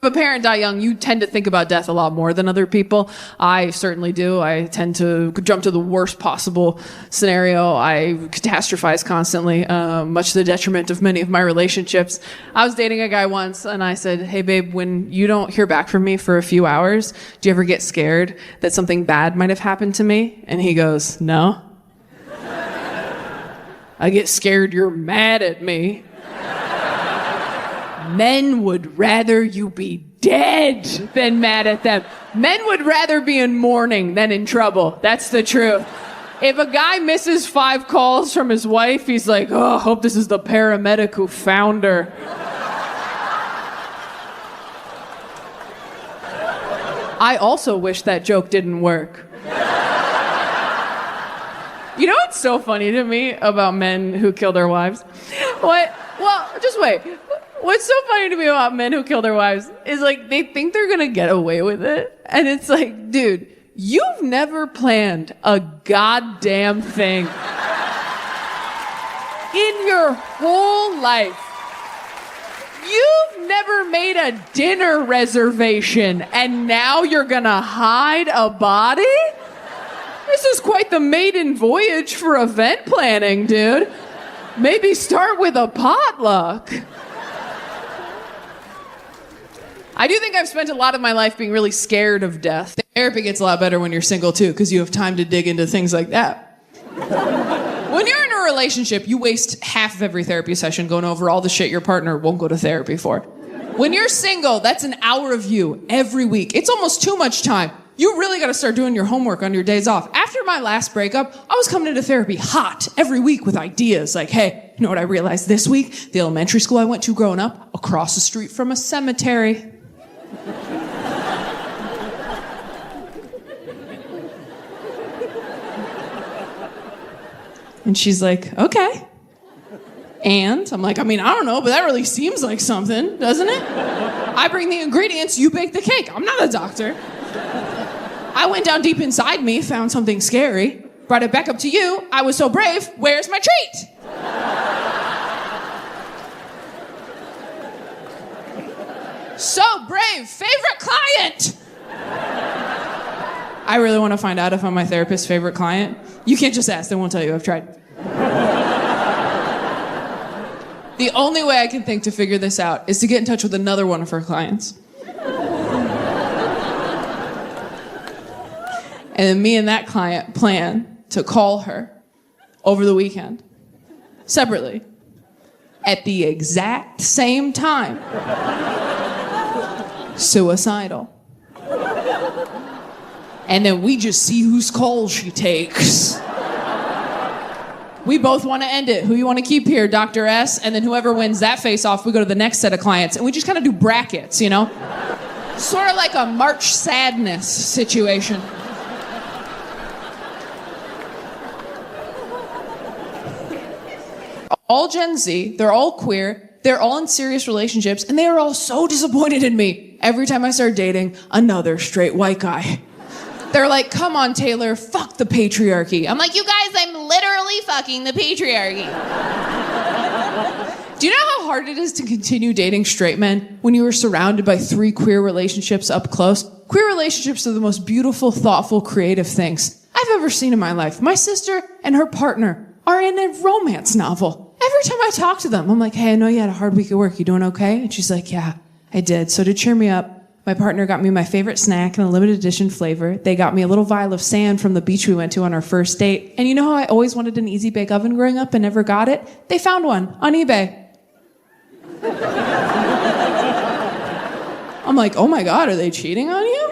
If a parent die young, you tend to think about death a lot more than other people. I certainly do. I tend to jump to the worst possible scenario. I catastrophize constantly, much to the detriment of many of my relationships. I was dating a guy once, and I said, hey, babe, when you don't hear back from me for a few hours, do you ever get scared that something bad might have happened to me? And he goes, no. I get scared you're mad at me. Men would rather you be dead than mad at them. Men would rather be in mourning than in trouble. That's the truth. If a guy misses 5 calls from his wife, he's like, oh, I hope this is the paramedic who found her. I also wish that joke didn't work. You know what's so funny to me about men who kill their wives? What? Well, just wait. What's so funny to me about men who kill their wives is like they think they're gonna get away with it. And it's like, dude, you've never planned a goddamn thing in your whole life. You've never made a dinner reservation and now you're gonna hide a body? This is quite the maiden voyage for event planning, dude. Maybe start with a potluck. I do think I've spent a lot of my life being really scared of death. Therapy gets a lot better when you're single, too, because you have time to dig into things like that. When you're in a relationship, you waste half of every therapy session going over all the shit your partner won't go to therapy for. When you're single, that's an hour of you every week. It's almost too much time. You really got to start doing your homework on your days off. After my last breakup, I was coming into therapy hot every week with ideas like, hey, you know what I realized this week? The elementary school I went to growing up, across the street from a cemetery. And she's like, okay. And I'm like, I don't know, but that really seems like something, doesn't it? I bring the ingredients, you bake the cake. I'm not a doctor. I went down deep inside me, found something scary, brought it back up to you. I was so brave. Where's my treat? So brave. Favorite client. I really want to find out if I'm my therapist's favorite client. You can't just ask. They won't tell you. I've tried. The only way I can think to figure this out is to get in touch with another one of her clients. And then me and that client plan to call her over the weekend, separately, at the exact same time. Suicidal. And then we just see whose call she takes. We both want to end it. Who you want to keep here, Dr. S? And then whoever wins that face-off, we go to the next set of clients. And we just kind of do brackets, you know? Sort of like a March Sadness situation. All Gen Z, they're all queer, they're all in serious relationships, and they are all so disappointed in me every time I start dating another straight white guy. They're like, come on, Taylor, fuck the patriarchy. I'm like, you guys, I'm literally fucking the patriarchy. Do you know how hard it is to continue dating straight men when you are surrounded by 3 queer relationships up close? Queer relationships are the most beautiful, thoughtful, creative things I've ever seen in my life. My sister and her partner are in a romance novel. Every time I talk to them, I'm like, hey, I know you had a hard week at work. You doing okay? And she's like, yeah, I did. So to cheer me up, my partner got me my favorite snack in a limited edition flavor. They got me a little vial of sand from the beach we went to on our first date. And you know how I always wanted an easy bake oven growing up and never got it? They found one on eBay. I'm like, oh my God, are they cheating on you?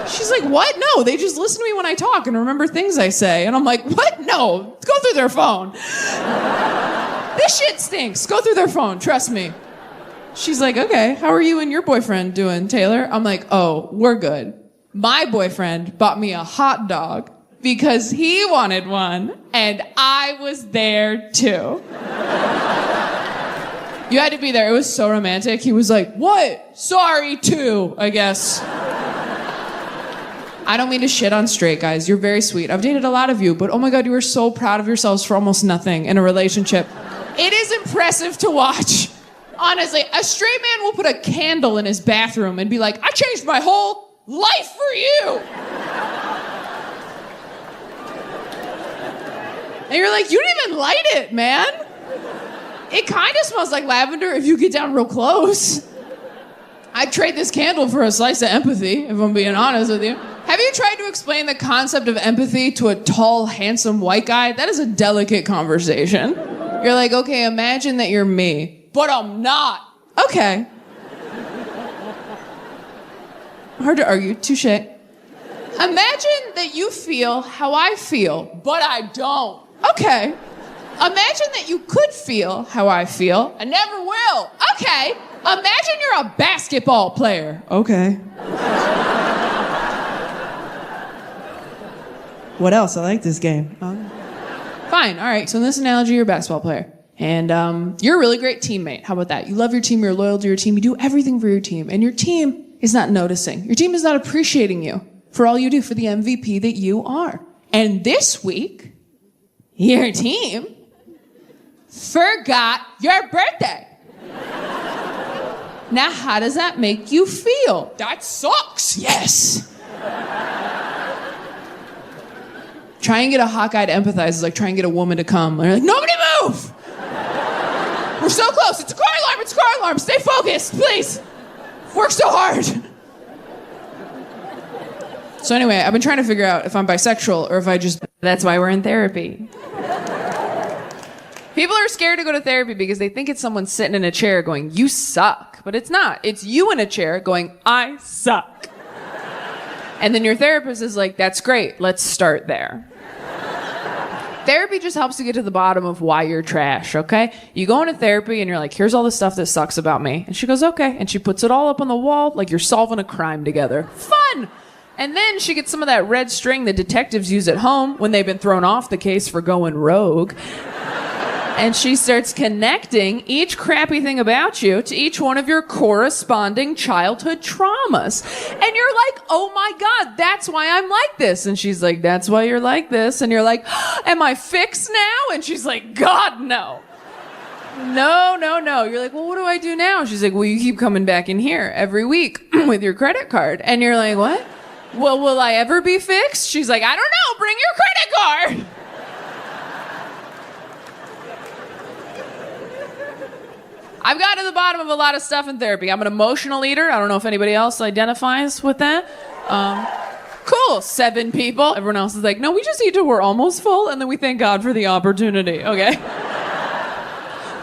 She's like, what? No, they just listen to me when I talk and remember things I say. And I'm like, what? No, go through their phone. This shit stinks. Go through their phone, trust me. She's like, okay, how are you and your boyfriend doing, Taylor? I'm like, oh, we're good. My boyfriend bought me a hot dog because he wanted one, and I was there too. You had to be there. It was so romantic. He was like, what? Sorry, too, I guess. I don't mean to shit on straight guys. You're very sweet. I've dated a lot of you, but oh my God, you are so proud of yourselves for almost nothing in a relationship. It is impressive to watch. Honestly, a straight man will put a candle in his bathroom and be like, I changed my whole life for you. And you're like, you didn't even light it, man. It kind of smells like lavender if you get down real close. I'd trade this candle for a slice of empathy, if I'm being honest with you. Have you tried to explain the concept of empathy to a tall, handsome white guy? That is a delicate conversation. You're like, okay, imagine that you're me, but I'm not. Okay. Hard to argue, touche. Imagine that you feel how I feel, but I don't. Okay. Imagine that you could feel how I feel. I never will. Okay. Imagine you're a basketball player. Okay. What else? I like this game. Fine. All right. So in this analogy, you're a basketball player. And you're a really great teammate. How about that? You love your team. You're loyal to your team. You do everything for your team. And your team is not noticing. Your team is not appreciating you for all you do, for the MVP that you are. And this week, your team forgot your birthday. Now, how does that make you feel? That sucks. Yes. Try and get a hot guy to empathize is like trying to get a woman to come. And they're like, nobody move! We're so close. It's a car alarm. It's a car alarm. Stay focused, please. Work so hard. So anyway, I've been trying to figure out if I'm bisexual or if I just... That's why we're in therapy. People are scared to go to therapy because they think it's someone sitting in a chair going, you suck. But it's not. It's you in a chair going, I suck. And then your therapist is like, that's great. Let's start there. Therapy just helps to get to the bottom of why you're trash, okay? You go into therapy and you're like, here's all the stuff that sucks about me. And she goes, okay. And she puts it all up on the wall like you're solving a crime together. Fun! And then she gets some of that red string that detectives use at home when they've been thrown off the case for going rogue. And she starts connecting each crappy thing about you to each one of your corresponding childhood traumas. And you're like, oh my God, that's why I'm like this. And she's like, that's why you're like this. And you're like, am I fixed now? And she's like, God, no. No. You're like, well, what do I do now? She's like, well, you keep coming back in here every week with your credit card. And you're like, what? Well, will I ever be fixed? She's like, I don't know. Bring your credit card. I've got to the bottom of a lot of stuff in therapy. I'm an emotional eater. I don't know if anybody else identifies with that. Cool, 7 people. Everyone else is like, no, we just eat till we're almost full, and then we thank God for the opportunity, okay?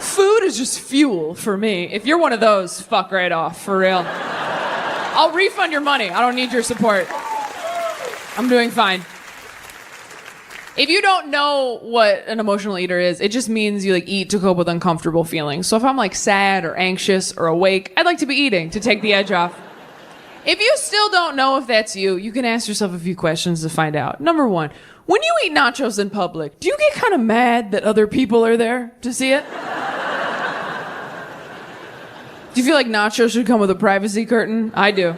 Food is just fuel for me. If you're one of those, fuck right off, for real. I'll refund your money. I don't need your support. I'm doing fine. If you don't know what an emotional eater is, it just means you like eat to cope with uncomfortable feelings. So if I'm like sad or anxious or awake, I'd like to be eating to take the edge off. If you still don't know if that's you, you can ask yourself a few questions to find out. Number 1, when you eat nachos in public, do you get kind of mad that other people are there to see it? Do you feel like nachos should come with a privacy curtain? I do.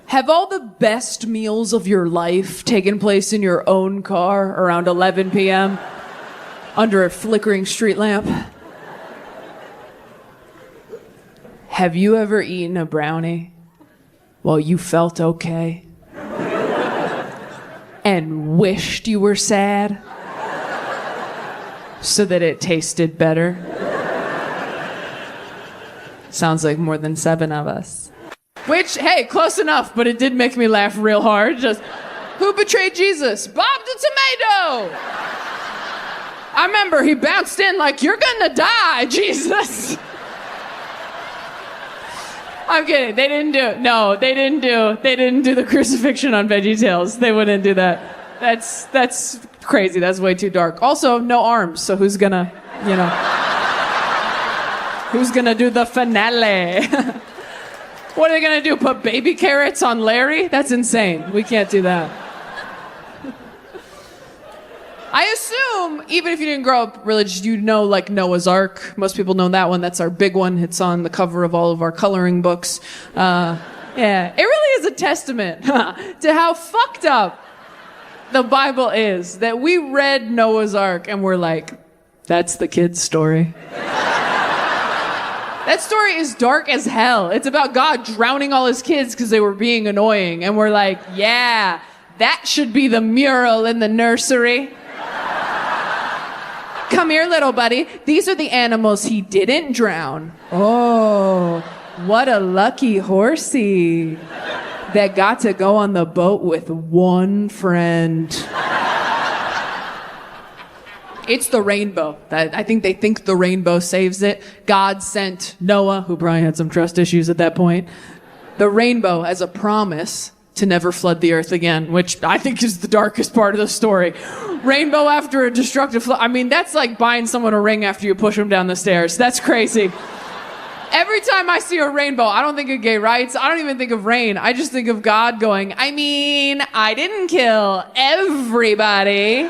Have all the best meals of your life taken place in your own car around 11 p.m. under a flickering street lamp? Have you ever eaten a brownie while you felt okay and wished you were sad so that it tasted better? Sounds like more than 7 of us. Which, hey, close enough, but it did make me laugh real hard. Just, who betrayed Jesus? Bob the Tomato! I remember he bounced in like, you're gonna die, Jesus! I'm kidding, they didn't do it. No, they didn't do the crucifixion on VeggieTales. They wouldn't do that. That's crazy, that's way too dark. Also, no arms, so who's gonna, who's gonna do the finale? What are they going to do, put baby carrots on Larry? That's insane. We can't do that. I assume, even if you didn't grow up religious, you know, like, Noah's Ark. Most people know that one. That's our big one. It's on the cover of all of our coloring books. Yeah, it really is a testament to how fucked up the Bible is that we read Noah's Ark and we're like, That's the kid's story. That story is dark as hell. It's about God drowning all his kids because they were being annoying. And we're like, yeah, that should be the mural in the nursery. Come here, little buddy. These are the animals he didn't drown. Oh, what a lucky horsey that got to go on the boat with one friend. It's the rainbow. I think they think the rainbow saves it. God sent Noah, who probably had some trust issues at that point, the rainbow as a promise to never flood the earth again, which I think is the darkest part of the story. Rainbow after a destructive flood. I mean, that's like buying someone a ring after you push them down the stairs. That's crazy. Every time I see a rainbow, I don't think of gay rights. I don't even think of rain. I just think of God going, I mean, I didn't kill everybody.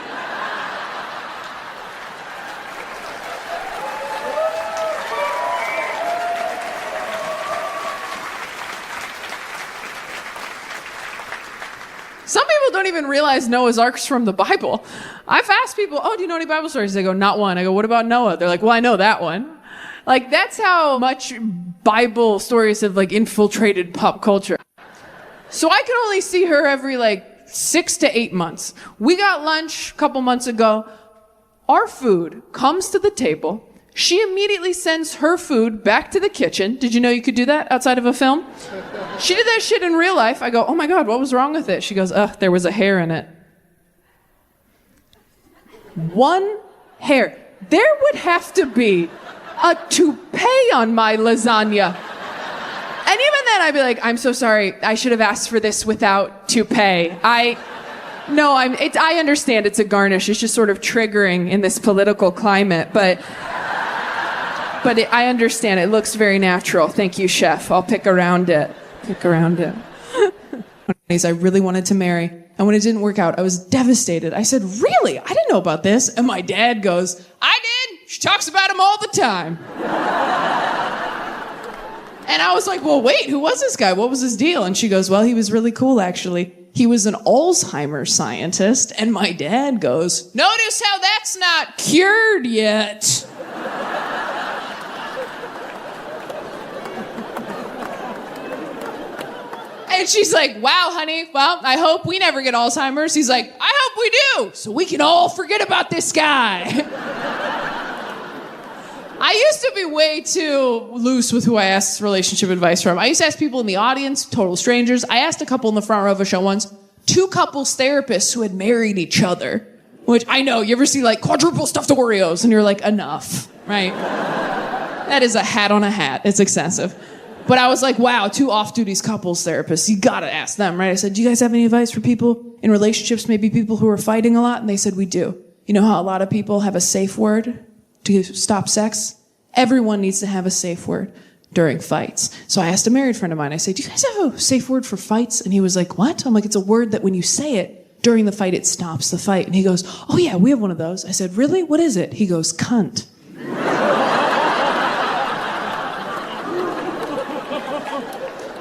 Some people don't even realize Noah's Ark's from the Bible. I've asked people, oh, do you know any Bible stories? They go, not one. I go, what about Noah? They're like, well, I know that one. Like, that's how much Bible stories have, like, infiltrated pop culture. So I can only see her every, 6 to 8 months. We got lunch a couple months ago. Our food comes to the table. She immediately sends her food back to the kitchen. Did you know you could do that outside of a film? She did that shit in real life. I go, oh my God, what was wrong with it? She goes, there was a hair in it. One hair. There would have to be a toupee on my lasagna. And even then I'd be like, I'm so sorry. I should have asked for this without toupee. I understand it's a garnish. It's just sort of triggering in this political climate, but I understand. It looks very natural. Thank you, chef. I'll pick around it. I really wanted to marry. And when it didn't work out, I was devastated. I said, really? I didn't know about this. And my dad goes, I did. She talks about him all the time. And I was like, well, wait, who was this guy? What was his deal? And she goes, well, he was really cool, actually. He was an Alzheimer's scientist. And my dad goes, notice how that's not cured yet. And she's like, wow, honey, well, I hope we never get Alzheimer's. He's like, I hope we do, so we can all forget about this guy. I used to be way too loose with who I asked relationship advice from. I used to ask people in the audience, total strangers. I asked a couple in the front row of a show once, 2 couples therapists who had married each other, which I know, you ever see quadruple stuffed Oreos and you're like, enough, right? That is a hat on a hat. It's excessive. But I was like, wow, 2 off-duty couples therapists. You gotta ask them, right? I said, do you guys have any advice for people in relationships, maybe people who are fighting a lot? And they said, we do. You know how a lot of people have a safe word to stop sex? Everyone needs to have a safe word during fights. So I asked a married friend of mine, I said, do you guys have a safe word for fights? And he was like, what? I'm like, it's a word that when you say it during the fight, it stops the fight. And he goes, oh yeah, we have one of those. I said, really? What is it? He goes, cunt.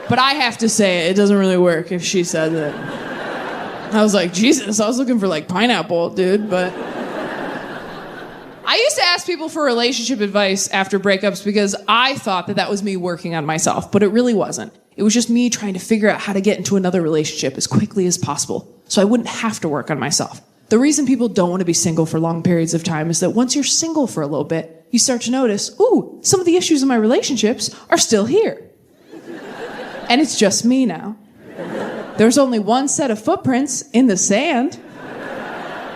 But I have to say it doesn't really work if she says it. I was like, Jesus, I was looking for pineapple, dude, but... I used to ask people for relationship advice after breakups because I thought that was me working on myself, but it really wasn't. It was just me trying to figure out how to get into another relationship as quickly as possible so I wouldn't have to work on myself. The reason people don't want to be single for long periods of time is that once you're single for a little bit, you start to notice, ooh, some of the issues in my relationships are still here. And it's just me now. There's only one set of footprints in the sand.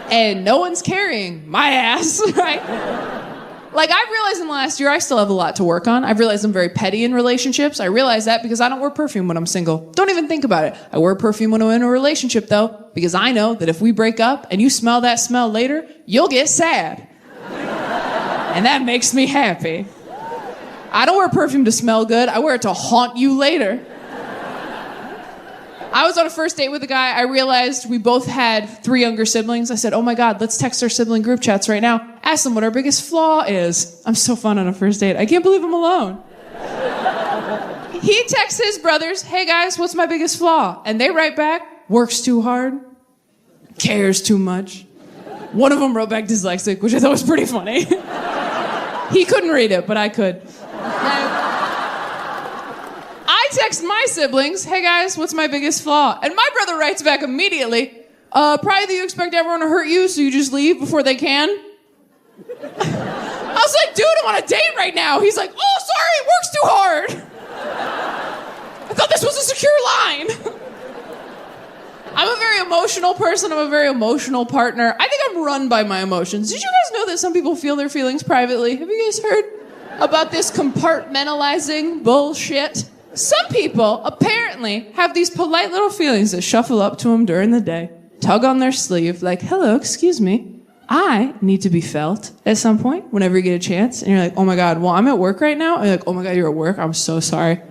And no one's carrying my ass, right? I've realized in the last year, I still have a lot to work on. I've realized I'm very petty in relationships. I realize that because I don't wear perfume when I'm single. Don't even think about it. I wear perfume when I'm in a relationship, though, because I know that if we break up and you smell that smell later, you'll get sad. And that makes me happy. I don't wear perfume to smell good. I wear it to haunt you later. I was on a first date with a guy. I realized we both had 3 younger siblings. I said, oh my God, let's text our sibling group chats right now. Ask them what our biggest flaw is. I'm so fun on a first date. I can't believe I'm alone. He texts his brothers, hey guys, what's my biggest flaw? And they write back, works too hard, cares too much. One of them wrote back dyslexic, which I thought was pretty funny. He couldn't read it, but I could. I text my siblings, hey guys, what's my biggest flaw? And my brother writes back immediately, probably that you expect everyone to hurt you, so you just leave before they can. I was like, dude, I'm on a date right now. He's like, oh, sorry, work's too hard. I thought this was a secure line. I'm a very emotional person. I'm a very emotional partner. I think I'm run by my emotions. Did you guys know that some people feel their feelings privately? Have you guys heard about this compartmentalizing bullshit? Some people apparently have these polite little feelings that shuffle up to them during the day, tug on their sleeve, like, hello, excuse me. I need to be felt at some point whenever you get a chance. And you're like, oh my God, well, I'm at work right now. And you're like, oh my God, you're at work? I'm so sorry.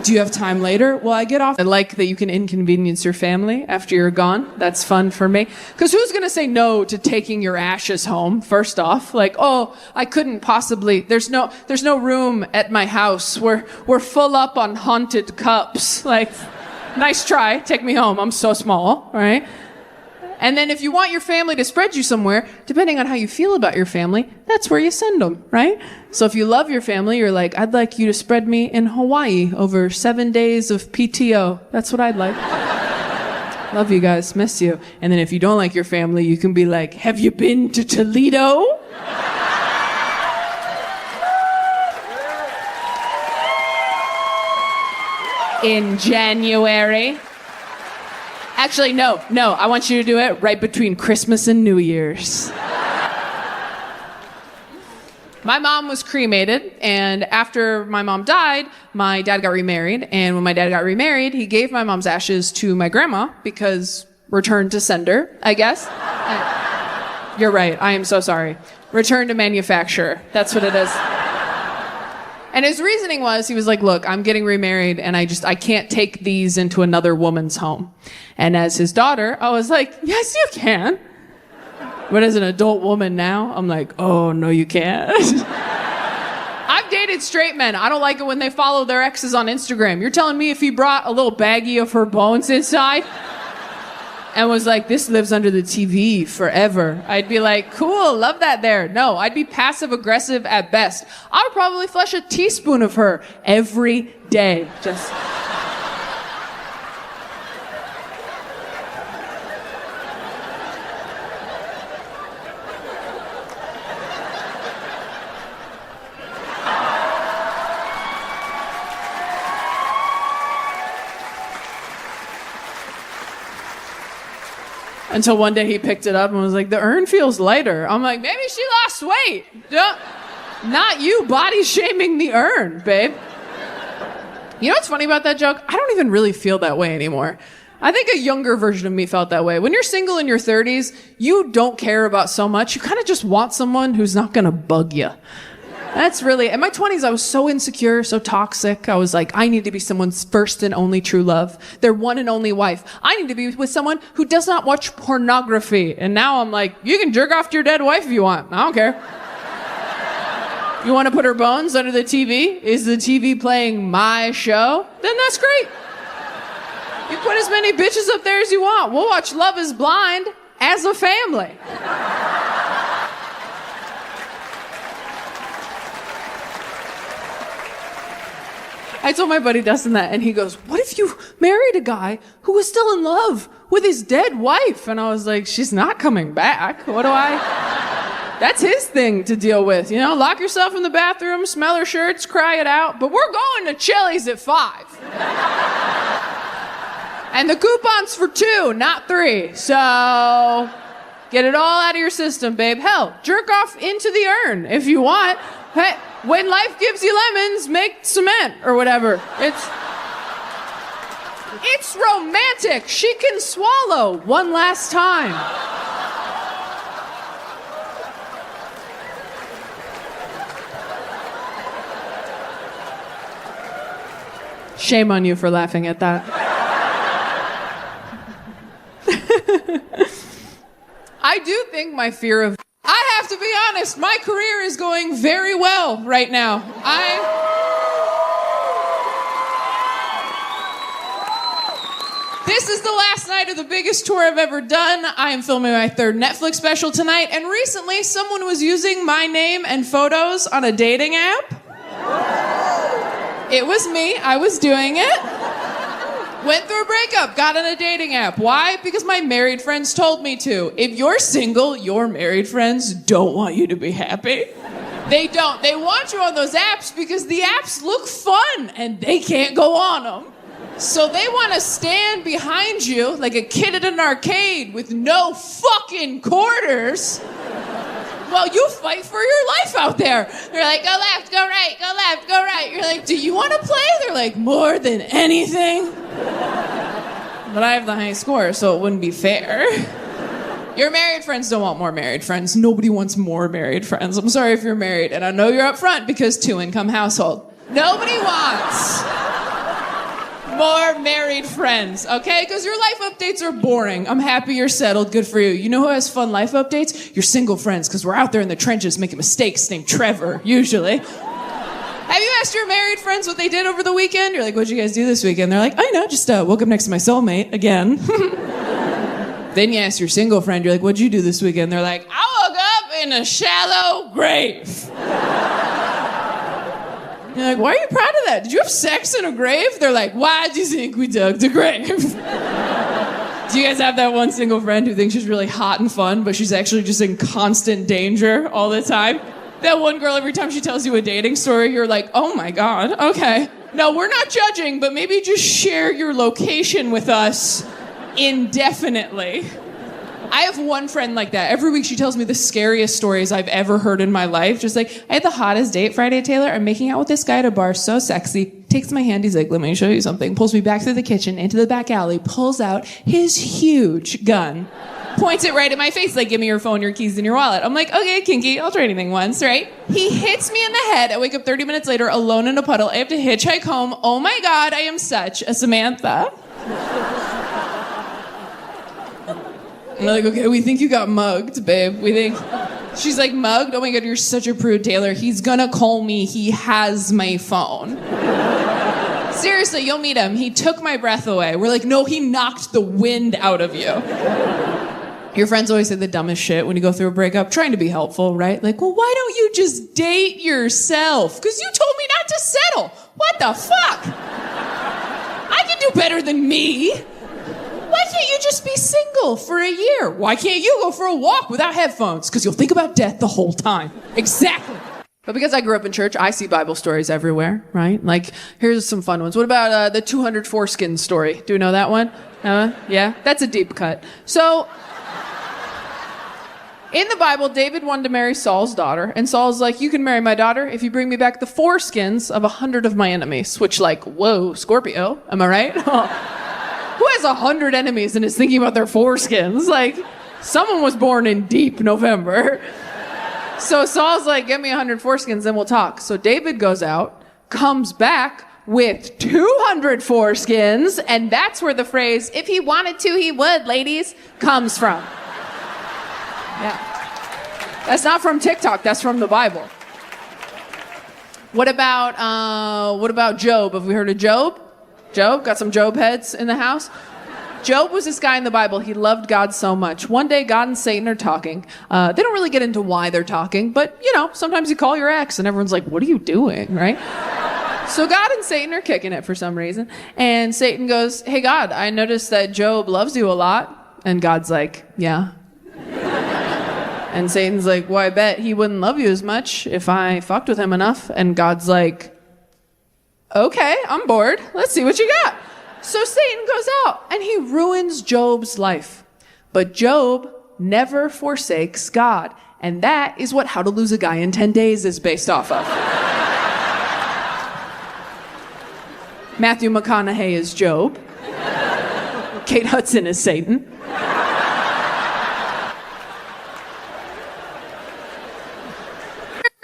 Do you have time later? Well, I get off. I like that you can inconvenience your family after you're gone. That's fun for me. Because who's going to say no to taking your ashes home, first off? Like, oh, I couldn't possibly. There's no room at my house. We're full up on haunted cups. Like, nice try. Take me home. I'm so small, right? And then if you want your family to spread you somewhere, depending on how you feel about your family, that's where you send them, right? So if you love your family, you're like, I'd like you to spread me in Hawaii over 7 days of PTO. That's what I'd like. Love you guys, miss you. And then if you don't like your family, you can be like, have you been to Toledo? In January. Actually, no, I want you to do it right between Christmas and New Year's. My mom was cremated, and after my mom died, my dad got remarried, and when my dad got remarried, he gave my mom's ashes to my grandma, because return to sender, I guess. You're right, I am so sorry. Return to manufacturer, that's what it is. And his reasoning was, he was like, look, I'm getting remarried and I can't take these into another woman's home. And as his daughter, I was like, yes, you can. But as an adult woman now, I'm like, oh, no, you can't. I've dated straight men. I don't like it when they follow their exes on Instagram. You're telling me if he brought a little baggie of her bones inside and was like, this lives under the TV forever, I'd be like, cool, love that there. No, I'd be passive aggressive at best. I would probably flush a teaspoon of her every day. Just. Until one day he picked it up and was like, the urn feels lighter. I'm like, maybe she lost weight. Not you body shaming the urn, babe. You know what's funny about that joke? I don't even really feel that way anymore. I think a younger version of me felt that way. When you're single in your 30s, you don't care about so much. You kind of just want someone who's not going to bug you. That's really, in my 20s, I was so insecure, so toxic. I was like, I need to be someone's first and only true love, their one and only wife. I need to be with someone who does not watch pornography. And now I'm like, you can jerk off to your dead wife if you want. I don't care. You want to put her bones under the TV? Is the TV playing my show? Then that's great. You put as many bitches up there as you want. We'll watch Love is Blind as a family. I told my buddy Dustin that, and he goes, what if you married a guy who was still in love with his dead wife? And I was like, she's not coming back. That's his thing to deal with. You know, lock yourself in the bathroom, smell her shirts, cry it out. But we're going to Chili's at 5. And the coupon's for 2, not 3. So get it all out of your system, babe. Hell, jerk off into the urn if you want. Hey, when life gives you lemons, make cement or whatever. It's romantic. She can swallow one last time. Shame on you for laughing at that. I do think my fear of... I have to be honest, my career is going very well right now. This This is the last night of the biggest tour I've ever done. I am filming my third Netflix special tonight, and recently someone was using my name and photos on a dating app. It was me. I was doing it. Went through a breakup, got on a dating app. Why? Because my married friends told me to. If you're single, your married friends don't want you to be happy. They don't. They want you on those apps because the apps look fun and they can't go on them. So they want to stand behind you like a kid at an arcade with no fucking quarters while you fight for your life out there. They're like, go left, go right, go left, go right. You're like, do you want to play? They're like, more than anything. But I have the high score, so it wouldn't be fair. Your married friends don't want more married friends. Nobody wants more married friends. I'm sorry if you're married, and I know you're up front because two-income household. Nobody wants more married friends, okay? Because your life updates are boring. I'm happy you're settled. Good for you. You know who has fun life updates? Your single friends, because we're out there in the trenches making mistakes named Trevor, usually. Have you asked your married friends what they did over the weekend? You're like, what'd you guys do this weekend? They're like, I know, just woke up next to my soulmate again. Then you ask your single friend, you're like, what'd you do this weekend? They're like, I woke up in a shallow grave. You're like, why are you proud of that? Did you have sex in a grave? They're like, why do you think we dug the grave? Do you guys have that one single friend who thinks she's really hot and fun, but she's actually just in constant danger all the time? That one girl, every time she tells you a dating story, you're like, oh my God, okay. No, we're not judging, but maybe just share your location with us indefinitely. I have one friend like that. Every week she tells me the scariest stories I've ever heard in my life. Just like, I had the hottest date Friday, Taylor. I'm making out with this guy at a bar, so sexy. Takes my hand, he's like, let me show you something. Pulls me back through the kitchen, into the back alley, pulls out his huge gun. Points it right at my face, like, give me your phone, your keys, and your wallet. I'm like, okay, kinky, I'll try anything once, right? He hits me in the head. I wake up 30 minutes later, alone in a puddle. I have to hitchhike home. Oh my God, I am such a Samantha. And they're like, okay, we think you got mugged, babe. We think... She's like, mugged? Oh my God, you're such a prude, Taylor. He's gonna call me. He has my phone. Seriously, you'll meet him. He took my breath away. We're like, no, he knocked the wind out of you. Your friends always say the dumbest shit when you go through a breakup, trying to be helpful, right? Like, well, why don't you just date yourself? Because you told me not to settle. What the fuck? I can do better than me. Why can't you just be single for a year? Why can't you go for a walk without headphones? Because you'll think about death the whole time. Exactly. But because I grew up in church, I see Bible stories everywhere, right? Like, here's some fun ones. What about the 200 foreskins story? Do you know that one? Yeah? That's a deep cut. So, in the Bible, David wanted to marry Saul's daughter, and Saul's like, you can marry my daughter if you bring me back the foreskins of 100 of my enemies. Which, like, whoa, Scorpio, am I right? Who has 100 enemies and is thinking about their foreskins? Like, someone was born in deep November. So Saul's like, get me 100 foreskins, then we'll talk. So David goes out, comes back with 200 foreskins, and that's where the phrase, if he wanted to, he would, ladies, comes from. Yeah. That's not from TikTok, that's from the Bible. What about Job? Have we heard of Job? Job? Got some Job heads in the house? Job was this guy in the Bible. He loved God so much. One day, God and Satan are talking. They don't really get into why they're talking, but, you know, sometimes you call your ex and everyone's like, what are you doing, right? So God and Satan are kicking it for some reason. And Satan goes, hey, God, I noticed that Job loves you a lot. And God's like, yeah. And Satan's like, well, I bet he wouldn't love you as much if I fucked with him enough. And God's like, okay, I'm bored. Let's see what you got. So Satan goes out and he ruins Job's life. But Job never forsakes God. And that is what How to Lose a Guy in 10 Days is based off of. Matthew McConaughey is Job. Kate Hudson is Satan.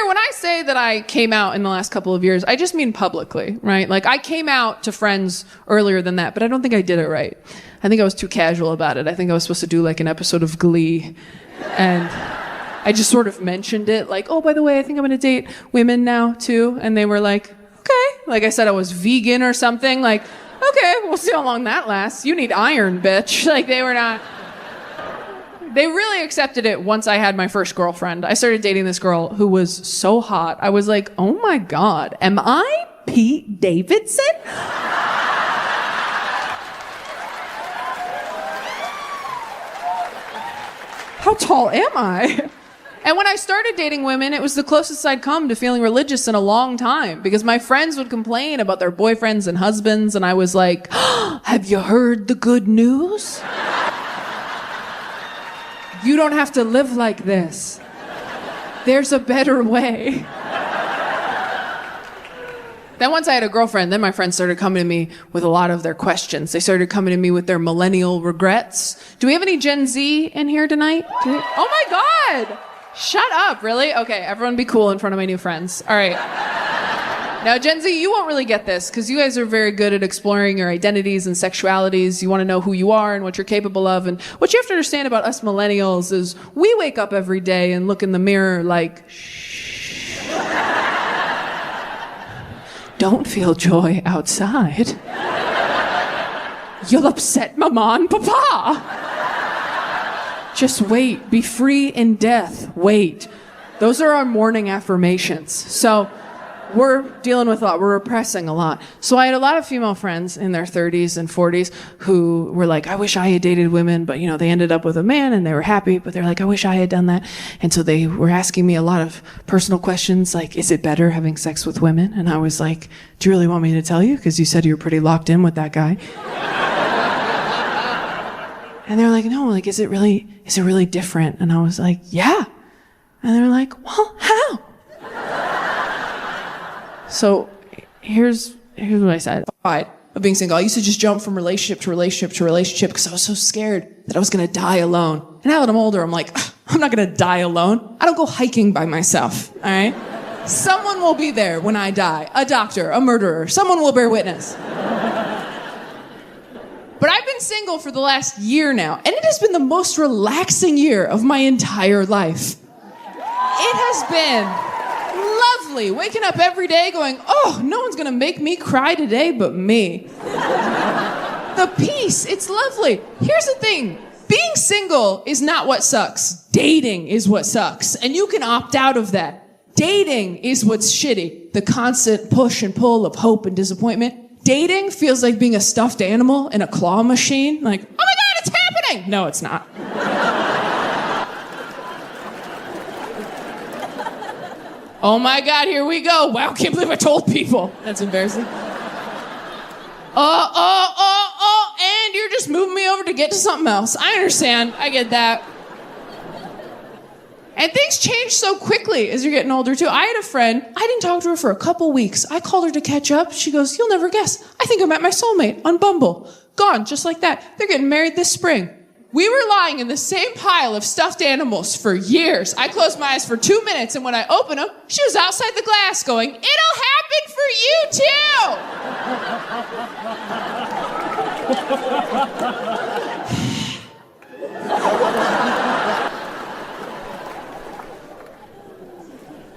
When I say that I came out in the last couple of years, I just mean publicly, right? Like, I came out to friends earlier than that, but I don't think I did it right. I think I was too casual about it. I think I was supposed to do like an episode of Glee, and I just sort of mentioned it, like, oh, by the way, I think I'm going to date women now too. And they were like, okay. Like I said, I was vegan or something. Like, okay, we'll see how long that lasts. You need iron, bitch. Like, they were not... They really accepted it once I had my first girlfriend. I started dating this girl who was so hot. I was like, oh my God, am I Pete Davidson? How tall am I? And when I started dating women, it was the closest I'd come to feeling religious in a long time, because my friends would complain about their boyfriends and husbands, and I was like, oh, have you heard the good news? You don't have to live like this. There's a better way. Then once I had a girlfriend, then my friends started coming to me with a lot of their questions. They started coming to me with their millennial regrets. Do we have any Gen Z in here tonight? Oh my God! Shut up, really? Okay, everyone be cool in front of my new friends. All right. Now, Gen Z, you won't really get this because you guys are very good at exploring your identities and sexualities. You want to know who you are and what you're capable of. And what you have to understand about us millennials is we wake up every day and look in the mirror like, shh. Don't feel joy outside. You'll upset Mama and Papa. Just wait. Be free in death. Wait. Those are our morning affirmations. So we're dealing with a lot. We're repressing a lot. So I had a lot of female friends in their 30s and 40s who were like, I wish I had dated women, but they ended up with a man and they were happy, but they're like, I wish I had done that. And so they were asking me a lot of personal questions like, is it better having sex with women? And I was like, do you really want me to tell you? Because you said you were pretty locked in with that guy. And they're like, no, like, is it really different? And I was like, yeah. And they're like, well, how? So here's what I said. Of being single. I used to just jump from relationship to relationship to relationship because I was so scared that I was going to die alone. And now that I'm older, I'm like, I'm not going to die alone. I don't go hiking by myself, all right? Someone will be there when I die. A doctor, a murderer. Someone will bear witness. But I've been single for the last year now, and it has been the most relaxing year of my entire life. It has been lovely, waking up every day going, oh, no one's gonna make me cry today but me. The peace, it's lovely. Here's the thing, being single is not what sucks. Dating is what sucks, and you can opt out of that. Dating is what's shitty, the constant push and pull of hope and disappointment. Dating feels like being a stuffed animal in a claw machine, like, oh my God, it's happening! No, it's not. Oh my God, here we go. Wow, can't believe I told people. That's embarrassing. And you're just moving me over to get to something else. I understand. I get that. And things change so quickly as you're getting older, too. I had a friend. I didn't talk to her for a couple weeks. I called her to catch up. She goes, you'll never guess. I think I met my soulmate on Bumble. Gone, just like that. They're getting married this spring. We were lying in the same pile of stuffed animals for years. I closed my eyes for 2 minutes, and when I opened them, she was outside the glass going, it'll happen for you too!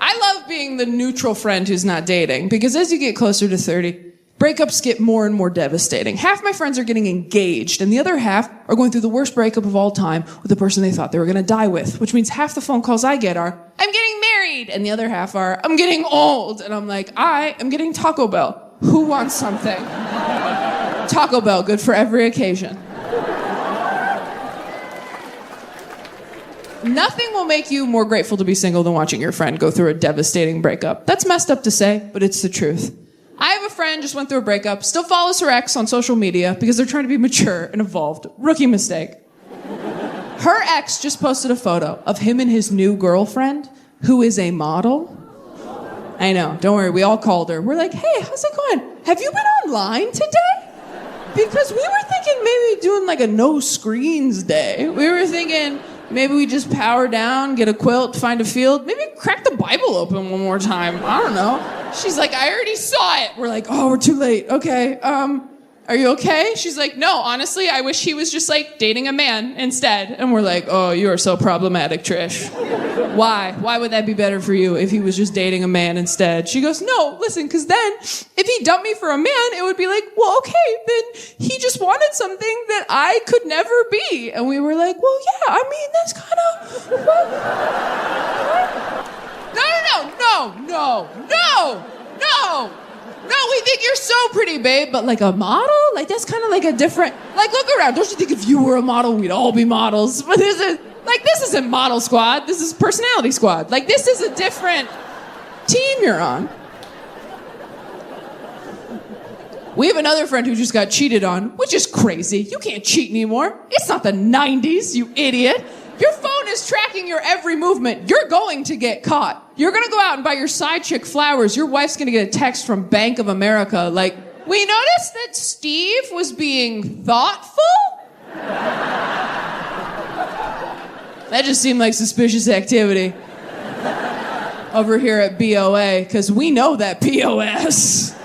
I love being the neutral friend who's not dating, because as you get closer to 30, breakups get more and more devastating. Half my friends are getting engaged, and the other half are going through the worst breakup of all time with the person they thought they were going to die with, which means half the phone calls I get are, I'm getting married, and the other half are, I'm getting old, and I'm like, I am getting Taco Bell. Who wants something? Taco Bell, good for every occasion. Nothing will make you more grateful to be single than watching your friend go through a devastating breakup. That's messed up to say, but it's the truth. I have a friend just went through a breakup, still follows her ex on social media because they're trying to be mature and evolved. Rookie mistake. Her ex just posted a photo of him and his new girlfriend, who is a model. I know, don't worry, we all called her. We're like, hey, how's it going? Have you been online today? Because we were thinking maybe doing like a no screens day. We were thinking maybe we just power down, get a quilt, find a field, maybe crack the Bible open one more time. I don't know. She's like, I already saw it. We're like, oh, we're too late. Okay, Are you okay? She's like, no, honestly, I wish he was just like dating a man instead. And we're like, oh, you are so problematic, Trish. Why? Why would that be better for you if he was just dating a man instead? She goes, no, listen, because then if he dumped me for a man, it would be like, well, okay, then he just wanted something that I could never be. And we were like, well, yeah, I mean, that's kind of... No, we think you're so pretty, babe, but like a model? Like that's kind of like a different, like look around. Don't you think if you were a model, we'd all be models? But this isn't model squad. This is personality squad. Like this is a different team you're on. We have another friend who just got cheated on, which is crazy. You can't cheat anymore. It's not the 90s, you idiot. Your phone is tracking your every movement. You're going to get caught. You're going to go out and buy your side chick flowers. Your wife's going to get a text from Bank of America like, we noticed that Steve was being thoughtful? That just seemed like suspicious activity over here at BOA, because we know that POS.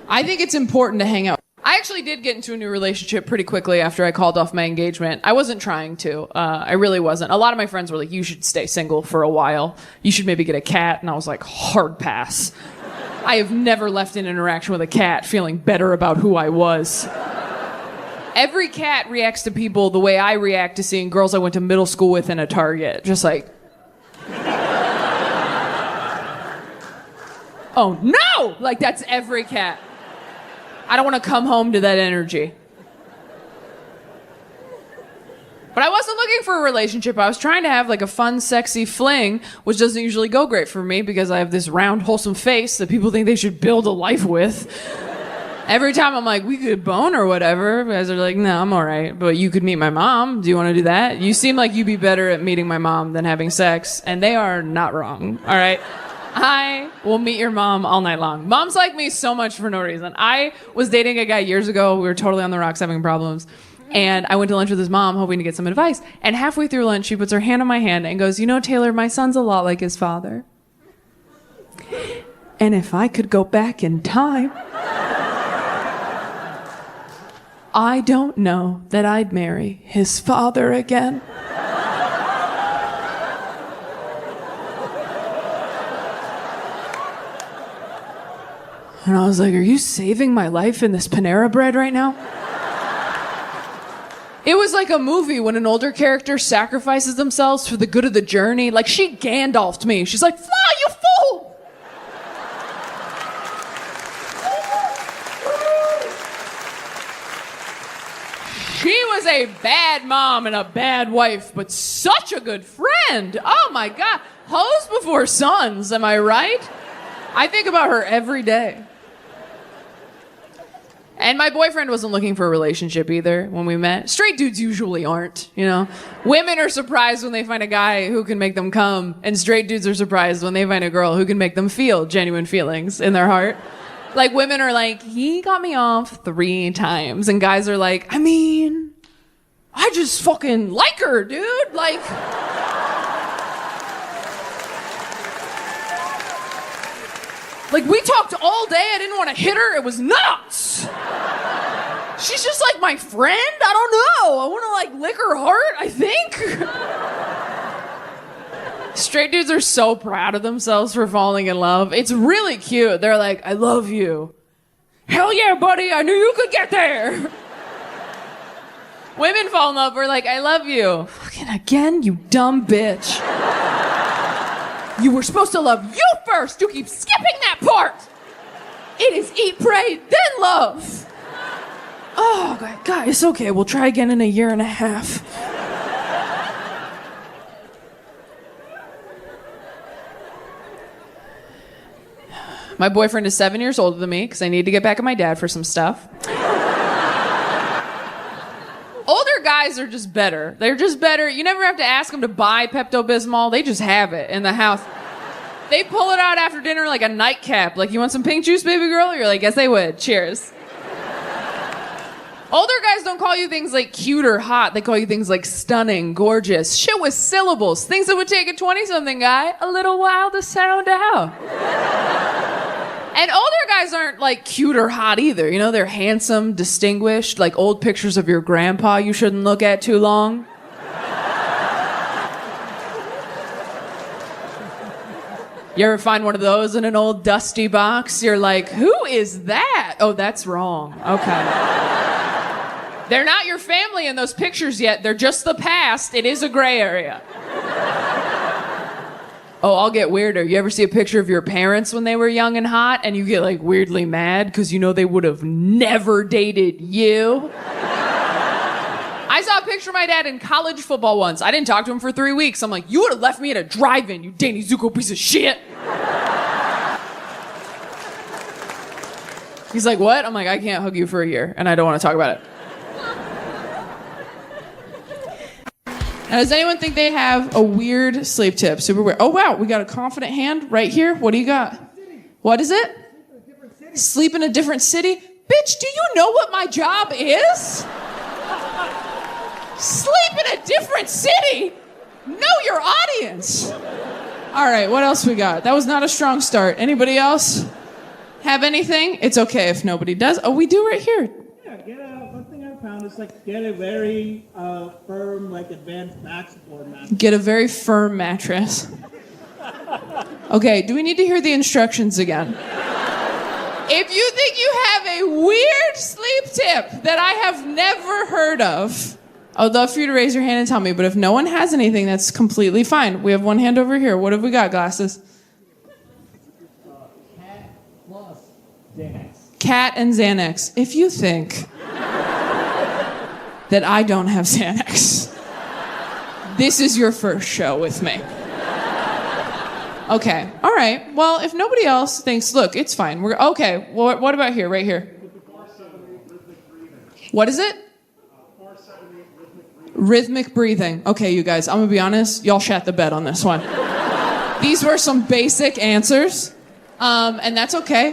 I think it's important to hang out. I actually did get into a new relationship pretty quickly after I called off my engagement. I wasn't trying to. I really wasn't. A lot of my friends were like, you should stay single for a while. You should maybe get a cat. And I was like, hard pass. I have never left an interaction with a cat feeling better about who I was. Every cat reacts to people the way I react to seeing girls I went to middle school with in a Target. Just like... oh, no! Like, that's every cat. I don't want to come home to that energy. But I wasn't looking for a relationship. I was trying to have like a fun, sexy fling, which doesn't usually go great for me because I have this round, wholesome face that people think they should build a life with. Every time I'm like, we could bone or whatever, you guys are like, no, I'm all right. But you could meet my mom. Do you want to do that? You seem like you'd be better at meeting my mom than having sex. And they are not wrong, all right? I will meet your mom all night long. Moms like me so much for no reason. I was dating a guy years ago. We were totally on the rocks having problems. And I went to lunch with his mom hoping to get some advice. And halfway through lunch, she puts her hand on my hand and goes, you know, Taylor, my son's a lot like his father. And if I could go back in time, I don't know that I'd marry his father again. And I was like, are you saving my life in this Panera Bread right now? It was like a movie when an older character sacrifices themselves for the good of the journey. Like, she Gandalf'd me. She's like, fly, you fool! She was a bad mom and a bad wife, but such a good friend. Oh my God. Hoes before sons, am I right? I think about her every day. And my boyfriend wasn't looking for a relationship either when we met. Straight dudes usually aren't, you know? Women are surprised when they find a guy who can make them come, and straight dudes are surprised when they find a girl who can make them feel genuine feelings in their heart. Like, women are like, he got me off 3 times, and guys are like, I mean, I just fucking like her, dude. Like... like, we talked all day. I didn't want to hit her. It was nuts. She's just like my friend. I don't know. I want to like lick her heart, I think. Straight dudes are so proud of themselves for falling in love. It's really cute. They're like, I love you. Hell yeah, buddy. I knew you could get there. Women fall in love. We're like, I love you. Fucking again, you dumb bitch. You were supposed to love you first. You keep skipping that part. It is eat, pray, then love. Oh, God, it's okay. We'll try again in a year and a half. My boyfriend is 7 years older than me because I need to get back at my dad for some stuff. Older guys are just better. They're just better. You never have to ask them to buy Pepto-Bismol. They just have it in the house. They pull it out after dinner like a nightcap. Like, you want some pink juice, baby girl? You're like, yes, they would. Cheers. Older guys don't call you things like cute or hot. They call you things like stunning, gorgeous. Shit with syllables. Things that would take a 20-something guy a little while to sound out. And older guys aren't like cute or hot either. You know, they're handsome, distinguished, like old pictures of your grandpa you shouldn't look at too long. You ever find one of those in an old dusty box? You're like, who is that? Oh, that's wrong. Okay. They're not your family in those pictures yet. They're just the past. It is a gray area. Oh, I'll get weirder. You ever see a picture of your parents when they were young and hot and you get like weirdly mad because you know they would have never dated you? I saw a picture of my dad in college football once. I didn't talk to him for 3 weeks. I'm like, you would have left me at a drive-in, you Danny Zuko piece of shit. He's like, what? I'm like, I can't hug you for a year and I don't want to talk about it. Now, does anyone think they have a weird sleep tip? Super weird. Oh, wow. We got a confident hand right here. What do you got? What is it? Sleep in a different city? Bitch, do you know what my job is? Sleep in a different city? Know your audience. All right, what else we got? That was not a strong start. Anybody else have anything? It's okay if nobody does. Oh, we do right here. One thing I found is get a very firm, advanced back support mattress. Get a very firm mattress. Okay, do we need to hear the instructions again? If you think you have a weird sleep tip that I have never heard of, I'd love for you to raise your hand and tell me, but if no one has anything, that's completely fine. We have one hand over here. What have we got, Glasses? Cat plus Xanax. Cat and Xanax. If you think that I don't have Xanax, this is your first show with me. Okay, all right. Well, if nobody else thinks, look, it's fine. We're okay. Well, what about here, right here? What is it? Rhythmic breathing. Okay, you guys, I'm gonna be honest. Y'all shat the bed on this one. These were some basic answers, and that's okay.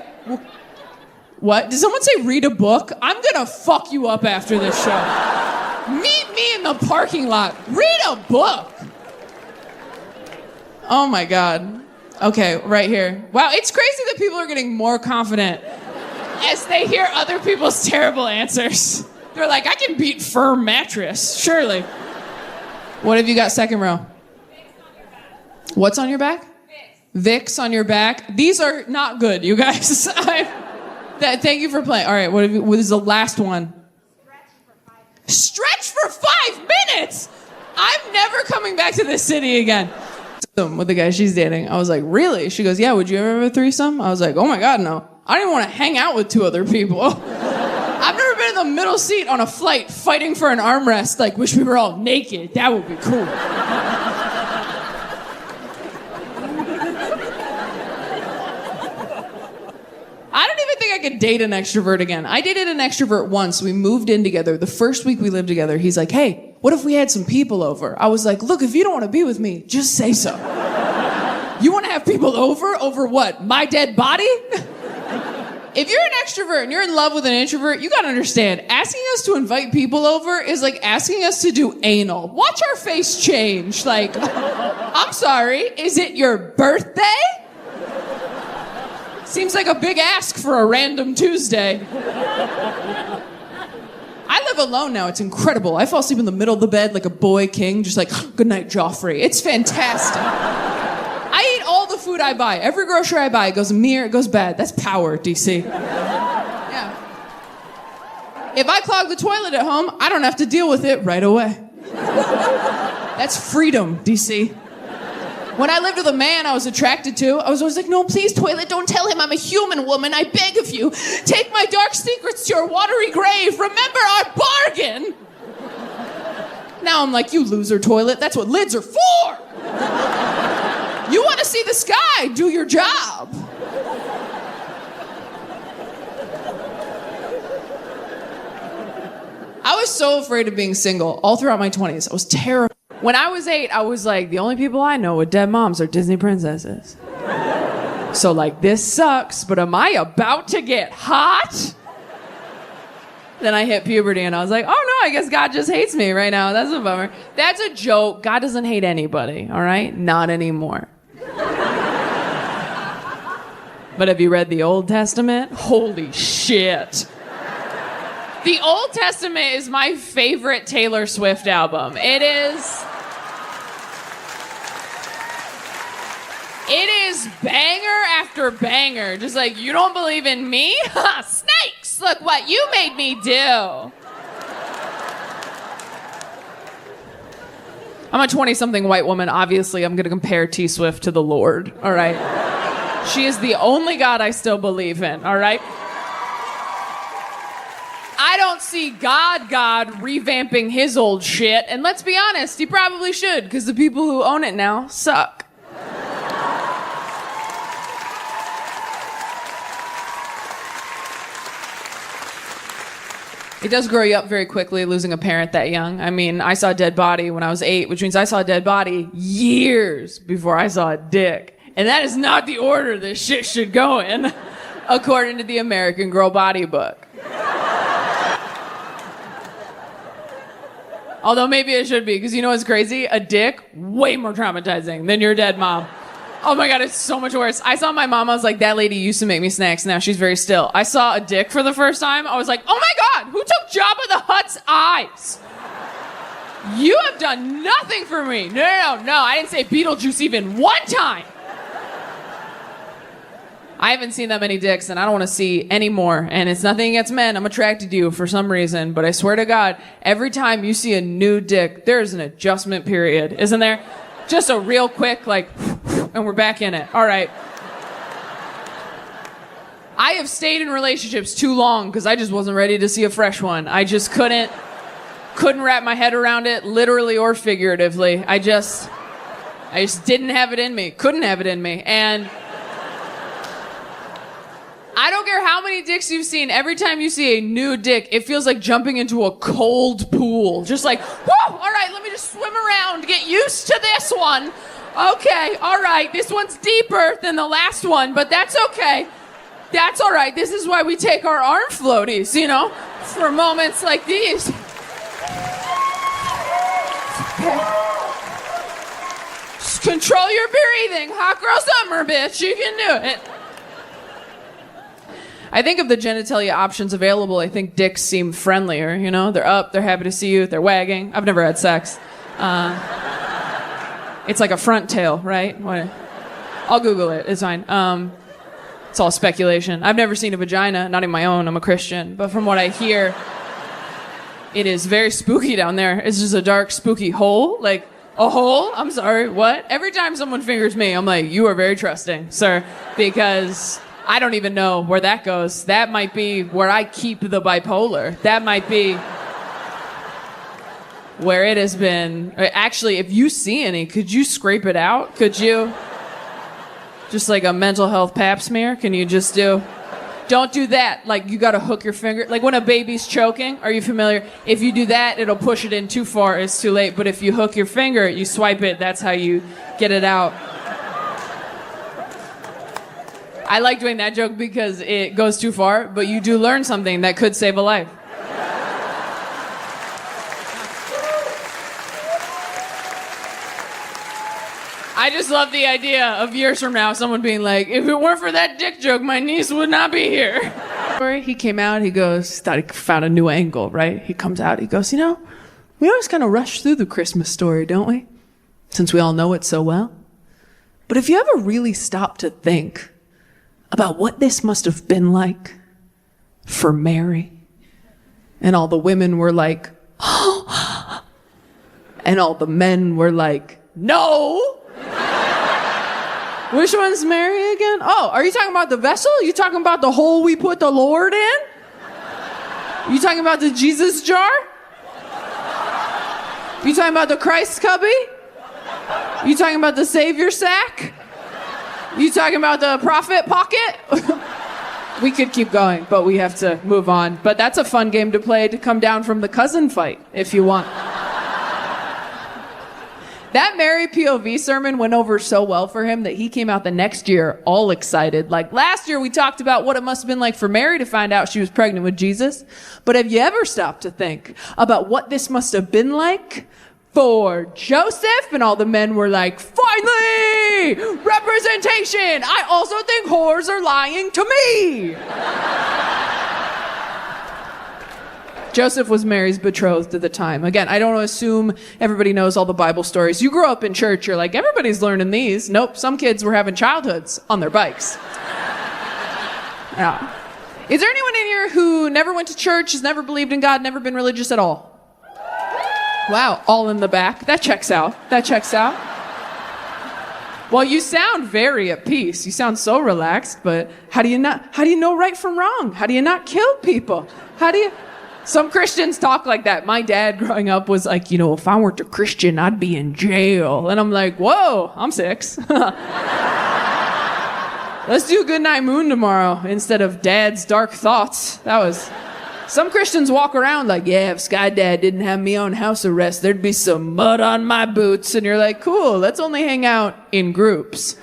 What? Did someone say read a book? I'm gonna fuck you up after this show. Meet me in the parking lot. Read a book. Oh my God. Okay, right here. Wow, it's crazy that people are getting more confident as they hear other people's terrible answers. They're like, I can beat firm mattress, surely. What have you got second row? What's on your back? Vicks on your back. These are not good, you guys. Thank you for playing. All right, what is the last one? Stretch for 5 minutes? I'm never coming back to this city again. With the guy she's dating. I was like, really? She goes, yeah, would you ever have a threesome? I was like, oh my God, no. I don't even want to hang out with 2 other people. I've never been in the middle seat on a flight fighting for an armrest, wish we were all naked. That would be cool. I don't even think I could date an extrovert again. I dated an extrovert once. We moved in together. The first week we lived together, he's like, hey, what if we had some people over? I was like, look, if you don't want to be with me, just say so. You want to have people over? Over what? My dead body? If you're an extrovert and you're in love with an introvert, you gotta understand, asking us to invite people over is like asking us to do anal. Watch our face change. I'm sorry, is it your birthday? Seems like a big ask for a random Tuesday. I live alone now. It's incredible. I fall asleep in the middle of the bed like a boy king, just good night, Joffrey. It's fantastic. I eat all the food I buy. Every grocery I buy, it goes mere, it goes bad. That's power, DC. Yeah. If I clog the toilet at home, I don't have to deal with it right away. That's freedom, DC. When I lived with a man I was attracted to, I was always like, no, please, toilet, don't tell him I'm a human woman. I beg of you. Take my dark secrets to your watery grave. Remember our bargain. Now I'm like, you loser, toilet. That's what lids are for. You want to see the sky. Do your job. I was so afraid of being single all throughout my 20s. I was terrified. When I was 8, I was like, the only people I know with dead moms are Disney princesses. So this sucks, but am I about to get hot? Then I hit puberty and I was like, oh no, I guess God just hates me right now. That's a bummer. That's a joke. God doesn't hate anybody, all right? Not anymore. But have you read the Old Testament? Holy shit. The Old Testament is my favorite Taylor Swift album. It is banger after banger. Just like, you don't believe in me? Ha, snakes! Look what you made me do. I'm a 20-something white woman. Obviously, I'm going to compare T Swift to the Lord, all right? She is the only God I still believe in, all right? I don't see God revamping his old shit, and let's be honest, he probably should, because the people who own it now suck. It does grow you up very quickly, losing a parent that young. I mean, I saw a dead body when I was 8, which means I saw a dead body years before I saw a dick. And that is not the order this shit should go in, according to the American Girl Body Book. Although maybe it should be, because you know what's crazy? A dick, way more traumatizing than your dead mom. Oh my God, it's so much worse. I saw my mom, I was like, that lady used to make me snacks, now she's very still. I saw a dick for the first time, I was like, oh my God, who took Jabba the Hutt's eyes? You have done nothing for me. No, I didn't say Beetlejuice even one time. I haven't seen that many dicks, and I don't want to see any more. And it's nothing against men. I'm attracted to you for some reason. But I swear to God, every time you see a new dick, there's an adjustment period, isn't there? Just a real quick, like, and we're back in it. All right. I have stayed in relationships too long because I just wasn't ready to see a fresh one. I just couldn't wrap my head around it, literally or figuratively. I just didn't have it in me. Couldn't have it in me. And I don't care how many dicks you've seen. Every time you see a new dick, it feels like jumping into a cold pool. Just like, whoa, all right, let me just swim around, get used to this one. Okay, all right, this one's deeper than the last one, but that's okay. That's all right. This is why we take our arm floaties, you know, for moments like these. Okay. Just control your breathing. Hot girl summer, bitch. You can do it. I think of the genitalia options available, I think dicks seem friendlier, you know? They're up, they're happy to see you, they're wagging. I've never had sex. It's like a front tail, right? I'll Google it, it's fine. It's all speculation. I've never seen a vagina, not in my own, I'm a Christian. But from what I hear, it is very spooky down there. It's just a dark, spooky hole. Like, a hole? I'm sorry, what? Every time someone fingers me, I'm like, you are very trusting, sir. Because I don't even know where that goes. That might be where I keep the bipolar. That might be where it has been. Actually, if you see any, could you scrape it out? Could you? Just like a mental health pap smear? Can you just do? Don't do that. Like, you gotta hook your finger. Like when a baby's choking, are you familiar? If you do that, it'll push it in too far. It's too late. But if you hook your finger, you swipe it, that's how you get it out. I like doing that joke because it goes too far, but you do learn something that could save a life. I just love the idea of years from now, someone being like, if it weren't for that dick joke, my niece would not be here. He came out, he goes, thought he found a new angle, right? He comes out, he goes, you know, we always kind of rush through the Christmas story, don't we? Since we all know it so well. But if you ever really stop to think about what this must have been like for Mary, and all the women were like, oh, and all the men were like, no. Which one's Mary again? Oh, are you talking about the vessel? You talking about the hole we put the Lord in? You talking about the Jesus jar? You talking about the Christ cubby? You talking about the Savior sack? You talking about the prophet pocket? We could keep going, but we have to move on. But that's a fun game to play to come down from the cousin fight, if you want. That Mary POV sermon went over so well for him that he came out the next year all excited. Like last year we talked about what it must have been like for Mary to find out she was pregnant with Jesus. But have you ever stopped to think about what this must have been like for Joseph, and all the men were like, finally, representation. I also think whores are lying to me. Joseph was Mary's betrothed at the time. Again, I don't assume everybody knows all the Bible stories. You grew up in church, you're like, everybody's learning these. Nope, some kids were having childhoods on their bikes. Yeah. Is there anyone in here who never went to church, has never believed in God, never been religious at all? Wow, all in the back. That checks out. Well, you sound very at peace. You sound so relaxed, but how do you know right from wrong? How do you not kill people? Some Christians talk like that. My dad growing up was like, if I weren't a Christian, I'd be in jail. And I'm like, whoa, I'm 6. Let's do Goodnight Moon tomorrow instead of Dad's Dark Thoughts. Some Christians walk around like, yeah, if Sky Dad didn't have me on house arrest, there'd be some mud on my boots. And you're like, cool, let's only hang out in groups.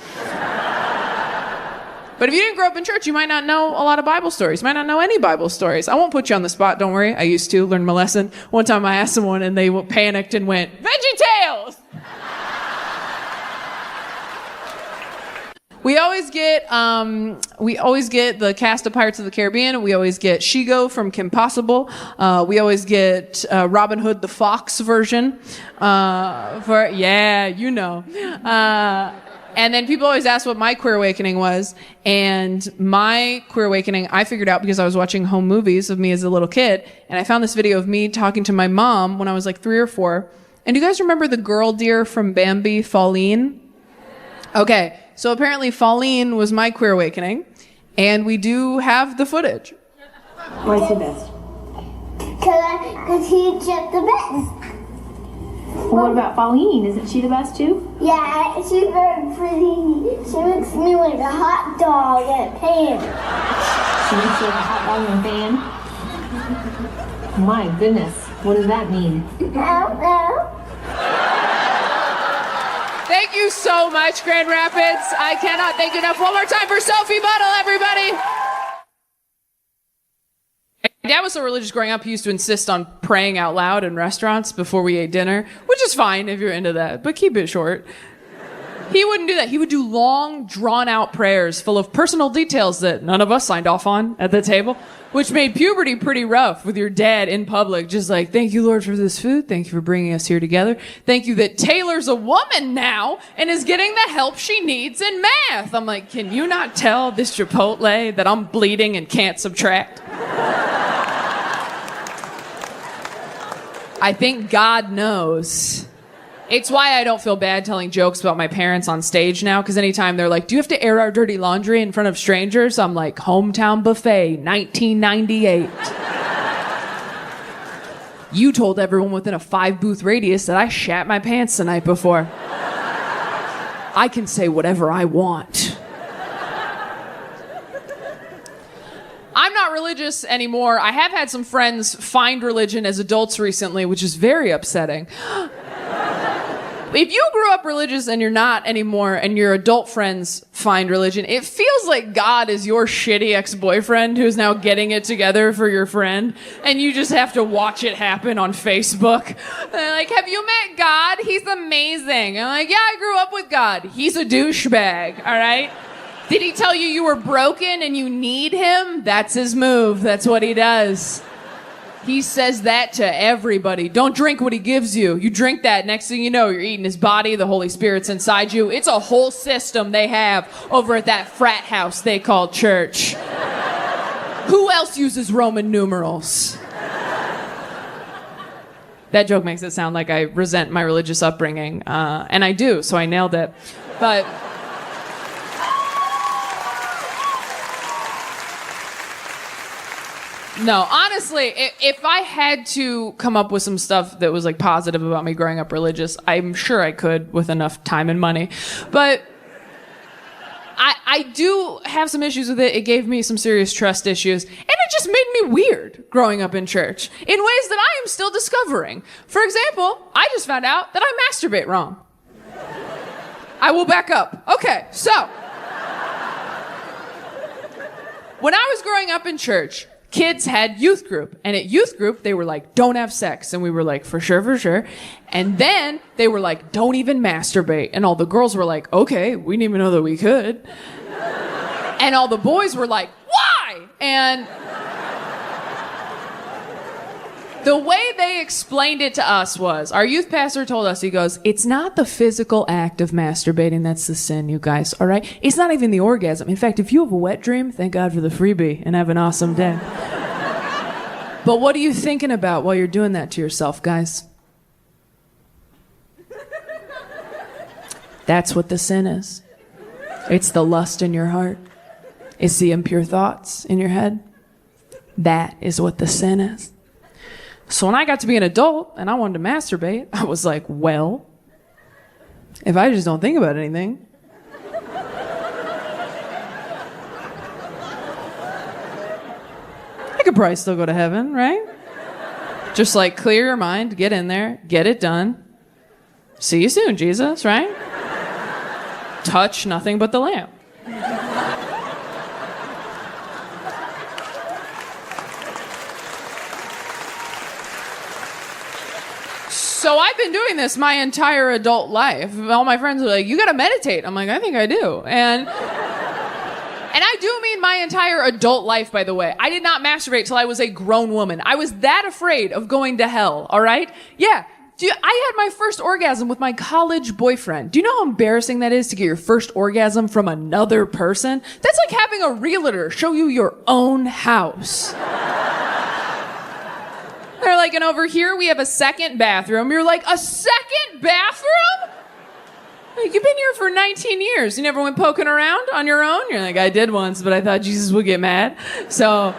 But if you didn't grow up in church, you might not know a lot of Bible stories. You might not know any Bible stories. I won't put you on the spot, don't worry. I used to learn my lesson. One time I asked someone and they panicked and went, VeggieTales! We always get the cast of Pirates of the Caribbean. We always get Shigo from Kim Possible. We always get Robin Hood the Fox version. And then people always ask what my queer awakening was. And my queer awakening, I figured out because I was watching home movies of me as a little kid. And I found this video of me talking to my mom when I was like 3 or 4. And do you guys remember the girl deer from Bambi, Pauline? Okay, so apparently Pauline was my queer awakening. And we do have the footage. Why's he best? Because he's just the best. What about Pauline? Isn't she the best too? Yeah, she's very pretty. She makes me like a hot dog in a pan. She makes you like a hot dog in a pan? My goodness, what does that mean? I don't know. Thank you so much, Grand Rapids. I cannot thank you enough. One more time for Sophie Buttle, everybody. My dad was so religious growing up, he used to insist on praying out loud in restaurants before we ate dinner, which is fine if you're into that, but keep it short. He wouldn't do that. He would do long, drawn-out prayers full of personal details that none of us signed off on at the table, which made puberty pretty rough with your dad in public, just like, thank you, Lord, for this food. Thank you for bringing us here together. Thank you that Taylor's a woman now and is getting the help she needs in math. I'm like, can you not tell this Chipotle that I'm bleeding and can't subtract? I think God knows. It's why I don't feel bad telling jokes about my parents on stage now, because anytime they're like, do you have to air our dirty laundry in front of strangers? I'm like, Hometown Buffet, 1998. You told everyone within a 5-booth radius that I shat my pants the night before. I can say whatever I want. I'm not religious anymore. I have had some friends find religion as adults recently, which is very upsetting. If you grew up religious and you're not anymore, and your adult friends find religion, it feels like God is your shitty ex-boyfriend who's now getting it together for your friend, and you just have to watch it happen on Facebook. And they're like, have you met God? He's amazing. I'm like, yeah, I grew up with God. He's a douchebag, all right? Did he tell you you were broken and you need him? That's his move. That's what he does. He says that to everybody. Don't drink what he gives you. You drink that, next thing you know, you're eating his body, the Holy Spirit's inside you. It's a whole system they have over at that frat house they call church. Who else uses Roman numerals? That joke makes it sound like I resent my religious upbringing, and I do, so I nailed it. But no, honestly, if I had to come up with some stuff that was like positive about me growing up religious, I'm sure I could with enough time and money. But I do have some issues with it. It gave me some serious trust issues. And it just made me weird growing up in church in ways that I am still discovering. For example, I just found out that I masturbate wrong. I will back up. Okay, so when I was growing up in church, kids had youth group. And at youth group, they were like, don't have sex. And we were like, for sure, for sure. And then they were like, don't even masturbate. And all the girls were like, okay, we didn't even know that we could. And all the boys were like, why? And the way they explained it to us was, our youth pastor told us, he goes, it's not the physical act of masturbating that's the sin, you guys, all right? It's not even the orgasm. In fact, if you have a wet dream, thank God for the freebie and have an awesome day. But what are you thinking about while you're doing that to yourself, guys? That's what the sin is. It's the lust in your heart. It's the impure thoughts in your head. That is what the sin is. So when I got to be an adult and I wanted to masturbate, I was like, well, if I just don't think about anything, I could probably still go to heaven, right? Just like clear your mind, get in there, get it done. See you soon, Jesus, right? Touch nothing but the lamp. So I've been doing this my entire adult life. All my friends are like, you gotta meditate. I'm like, I think I do. And I do mean my entire adult life, by the way. I did not masturbate till I was a grown woman. I was that afraid of going to hell, all right? Yeah. I had my first orgasm with my college boyfriend. Do you know how embarrassing that is to get your first orgasm from another person? That's like having a realtor show you your own house. They're like, and over here we have a second bathroom. You're like, a second bathroom? Like, you've been here for 19 years. You never went poking around on your own? You're like, I did once, but I thought Jesus would get mad. So,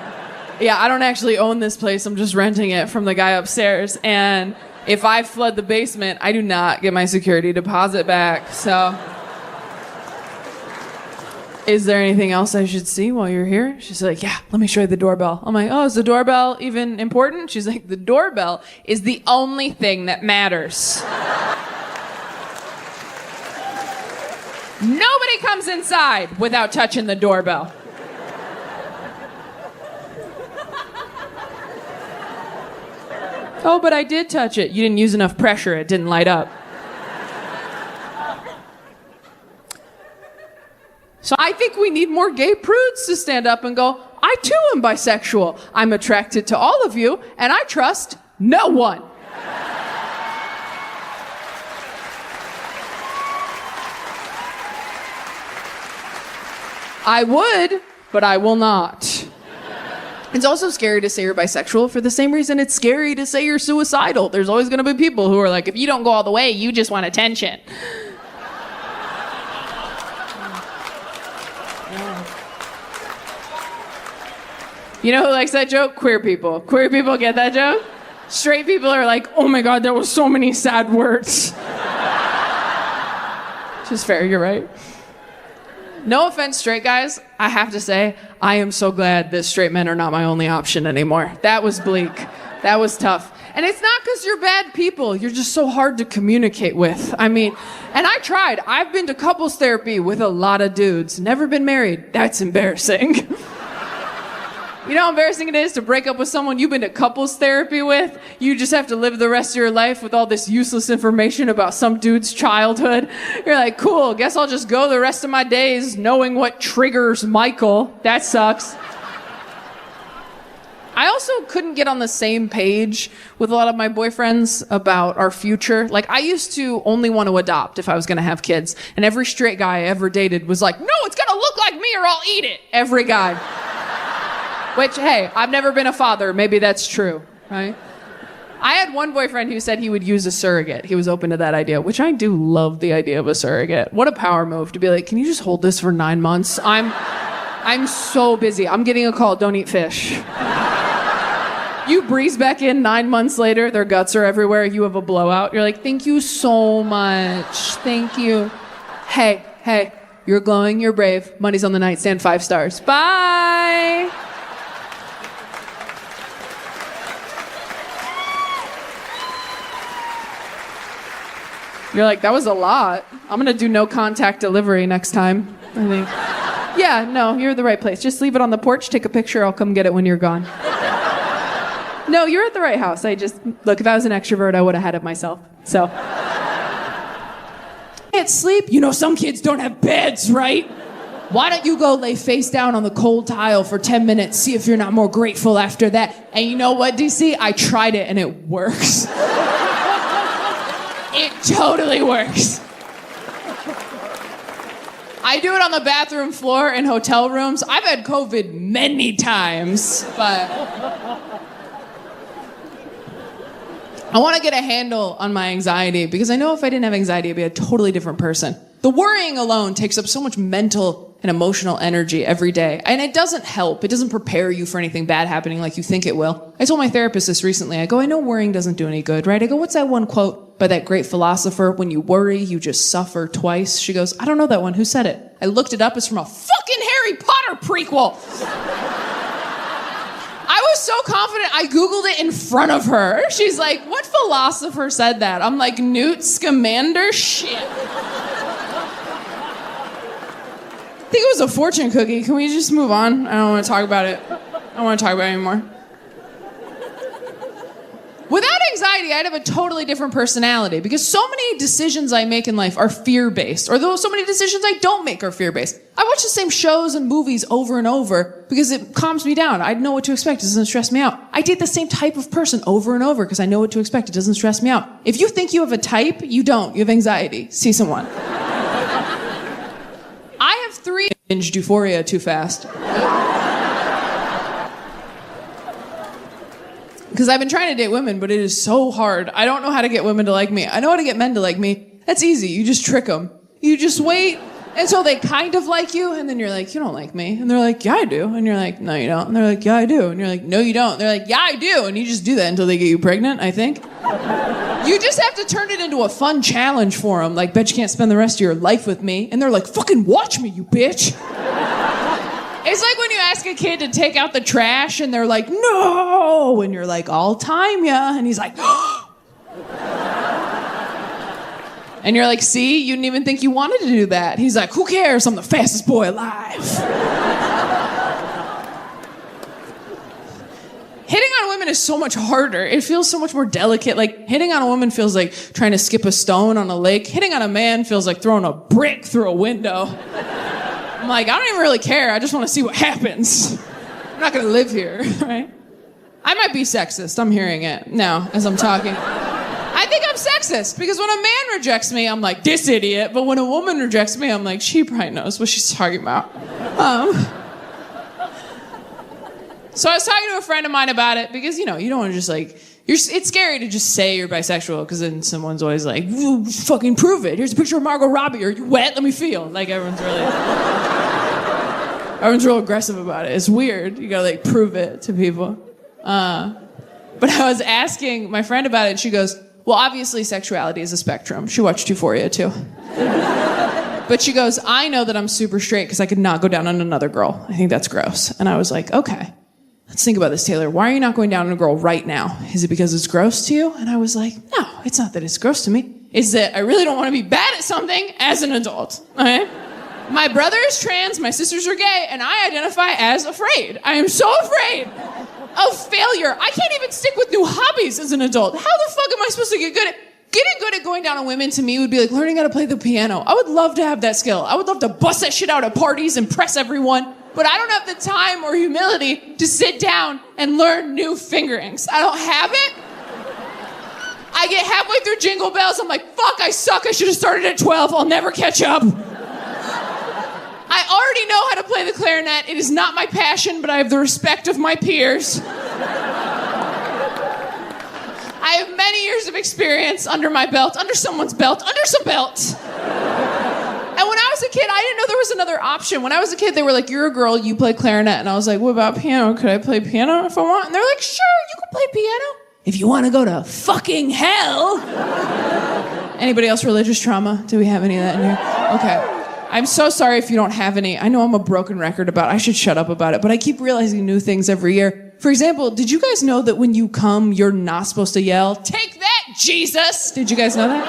yeah, I don't actually own this place. I'm just renting it from the guy upstairs. And if I flood the basement, I do not get my security deposit back. So, is there anything else I should see while you're here? She's like, yeah, let me show you the doorbell. I'm like, oh, is the doorbell even important? She's like, the doorbell is the only thing that matters. Nobody comes inside without touching the doorbell. Oh, but I did touch it. You didn't use enough pressure. It didn't light up. So I think we need more gay prudes to stand up and go, I too am bisexual. I'm attracted to all of you, and I trust no one. I would, but I will not. It's also scary to say you're bisexual for the same reason it's scary to say you're suicidal. There's always going to be people who are like, if you don't go all the way, you just want attention. You know who likes that joke? Queer people. Queer people get that joke? Straight people are like, oh my God, there were so many sad words. Which is fair, you're right. No offense, straight guys. I have to say, I am so glad that straight men are not my only option anymore. That was bleak. That was tough. And it's not because you're bad people. You're just so hard to communicate with. I mean, and I tried. I've been to couples therapy with a lot of dudes. Never been married. That's embarrassing. You know how embarrassing it is to break up with someone you've been to couples therapy with? You just have to live the rest of your life with all this useless information about some dude's childhood. You're like, cool, guess I'll just go the rest of my days knowing what triggers Michael. That sucks. I also couldn't get on the same page with a lot of my boyfriends about our future. Like, I used to only want to adopt if I was going to have kids. And every straight guy I ever dated was like, no, it's going to look like me or I'll eat it. Every guy. Which, hey, I've never been a father. Maybe that's true, right? I had one boyfriend who said he would use a surrogate. He was open to that idea, which I do love the idea of a surrogate. What a power move to be like, can you just hold this for 9 months? I'm so busy. I'm getting a call. Don't eat fish. You breeze back in 9 months later. Their guts are everywhere. You have a blowout. You're like, thank you so much. Thank you. Hey, you're glowing. You're brave. Money's on the nightstand. 5 stars. Bye. You're like, that was a lot. I'm going to do no contact delivery next time, I think. Yeah, no, you're at the right place. Just leave it on the porch, take a picture, I'll come get it when you're gone. No, you're at the right house. Look, if I was an extrovert, I would have had it myself. So. Can't sleep? You know some kids don't have beds, right? Why don't you go lay face down on the cold tile for 10 minutes, see if you're not more grateful after that? And you know what, DC? I tried it and it works. It totally works. I do it on the bathroom floor in hotel rooms. I've had COVID many times, but I want to get a handle on my anxiety because I know if I didn't have anxiety, I'd be a totally different person. The worrying alone takes up so much mental and emotional energy every day. And it doesn't help. It doesn't prepare you for anything bad happening like you think it will. I told my therapist this recently. I go, I know worrying doesn't do any good, right? I go, what's that one quote by that great philosopher? When you worry, you just suffer twice. She goes, I don't know that one. Who said it? I looked it up. It's from a fucking Harry Potter prequel. I was so confident, I Googled it in front of her. She's like, what philosopher said that? I'm like, Newt Scamander? Shit. I think it was a fortune cookie. Can we just move on? I don't want to talk about it. I don't want to talk about it anymore. Without anxiety, I'd have a totally different personality because so many decisions I make in life are fear-based, or though so many decisions I don't make are fear-based. I watch the same shows and movies over and over because it calms me down. I know what to expect. It doesn't stress me out. I date the same type of person over and over because I know what to expect. It doesn't stress me out. If you think you have a type, you don't. You have anxiety. See someone. I have 3 binged Euphoria too fast. Because I've been trying to date women, but it is so hard. I don't know how to get women to like me. I know how to get men to like me. That's easy. You just trick them. You just wait until they kind of like you, and then you're like, you don't like me. And they're like, yeah, I do. And you're like, no, you don't. And they're like, yeah, I do. And you're like, no, you don't. And they're like, yeah, I do. And you just do that until they get you pregnant, I think. You just have to turn it into a fun challenge for them. Like, bet you can't spend the rest of your life with me. And they're like, fucking watch me, you bitch. It's like when you ask a kid to take out the trash and they're like, no. And you're like, I'll time ya. And he's like, and you're like, see, you didn't even think you wanted to do that. He's like, who cares? I'm the fastest boy alive. Hitting on women is so much harder. It feels so much more delicate. Like, hitting on a woman feels like trying to skip a stone on a lake. Hitting on a man feels like throwing a brick through a window. I'm like, I don't even really care. I just want to see what happens. I'm not going to live here, right? I might be sexist. I'm hearing it now as I'm talking. I think I'm sexist because when a man rejects me, I'm like, this idiot. But when a woman rejects me, I'm like, she probably knows what she's talking about. So I was talking to a friend of mine about it because, you know, you don't want to just like, it's scary to just say you're bisexual because then someone's always like, fucking prove it. Here's a picture of Margot Robbie. Are you wet? Let me feel. Like everyone's real aggressive about it. It's weird. You gotta like prove it to people. But I was asking my friend about it and she goes, well, obviously sexuality is a spectrum. She watched Euphoria too. But she goes, I know that I'm super straight because I could not go down on another girl. I think that's gross. And I was like, okay. Let's think about this, Taylor. Why are you not going down on a girl right now? Is it because it's gross to you? And I was like, no, it's not that it's gross to me. It's that I really don't want to be bad at something as an adult, okay? My brother is trans, my sisters are gay, and I identify as afraid. I am so afraid of failure. I can't even stick with new hobbies as an adult. How the fuck am I supposed to get good at... Getting good at going down on women to me would be like learning how to play the piano. I would love to have that skill. I would love to bust that shit out at parties, impress everyone. But I don't have the time or humility to sit down and learn new fingerings. I don't have it. I get halfway through Jingle Bells, I'm like, fuck, I suck. I should have started at 12. I'll never catch up. I already know how to play the clarinet. It is not my passion, but I have the respect of my peers. I have many years of experience under my belt, under someone's belt, under some belt. And when I was a kid, I didn't know there was another option. When I was a kid, they were like, you're a girl, you play clarinet. And I was like, what about piano? Could I play piano if I want? And they're like, sure, you can play piano. If you want to go to fucking hell. Anybody else religious trauma? Do we have any of that in here? Okay. I'm so sorry if you don't have any. I know I'm a broken record about it. I should shut up about it. But I keep realizing new things every year. For example, did you guys know that when you come, you're not supposed to yell, take that, Jesus? Did you guys know that?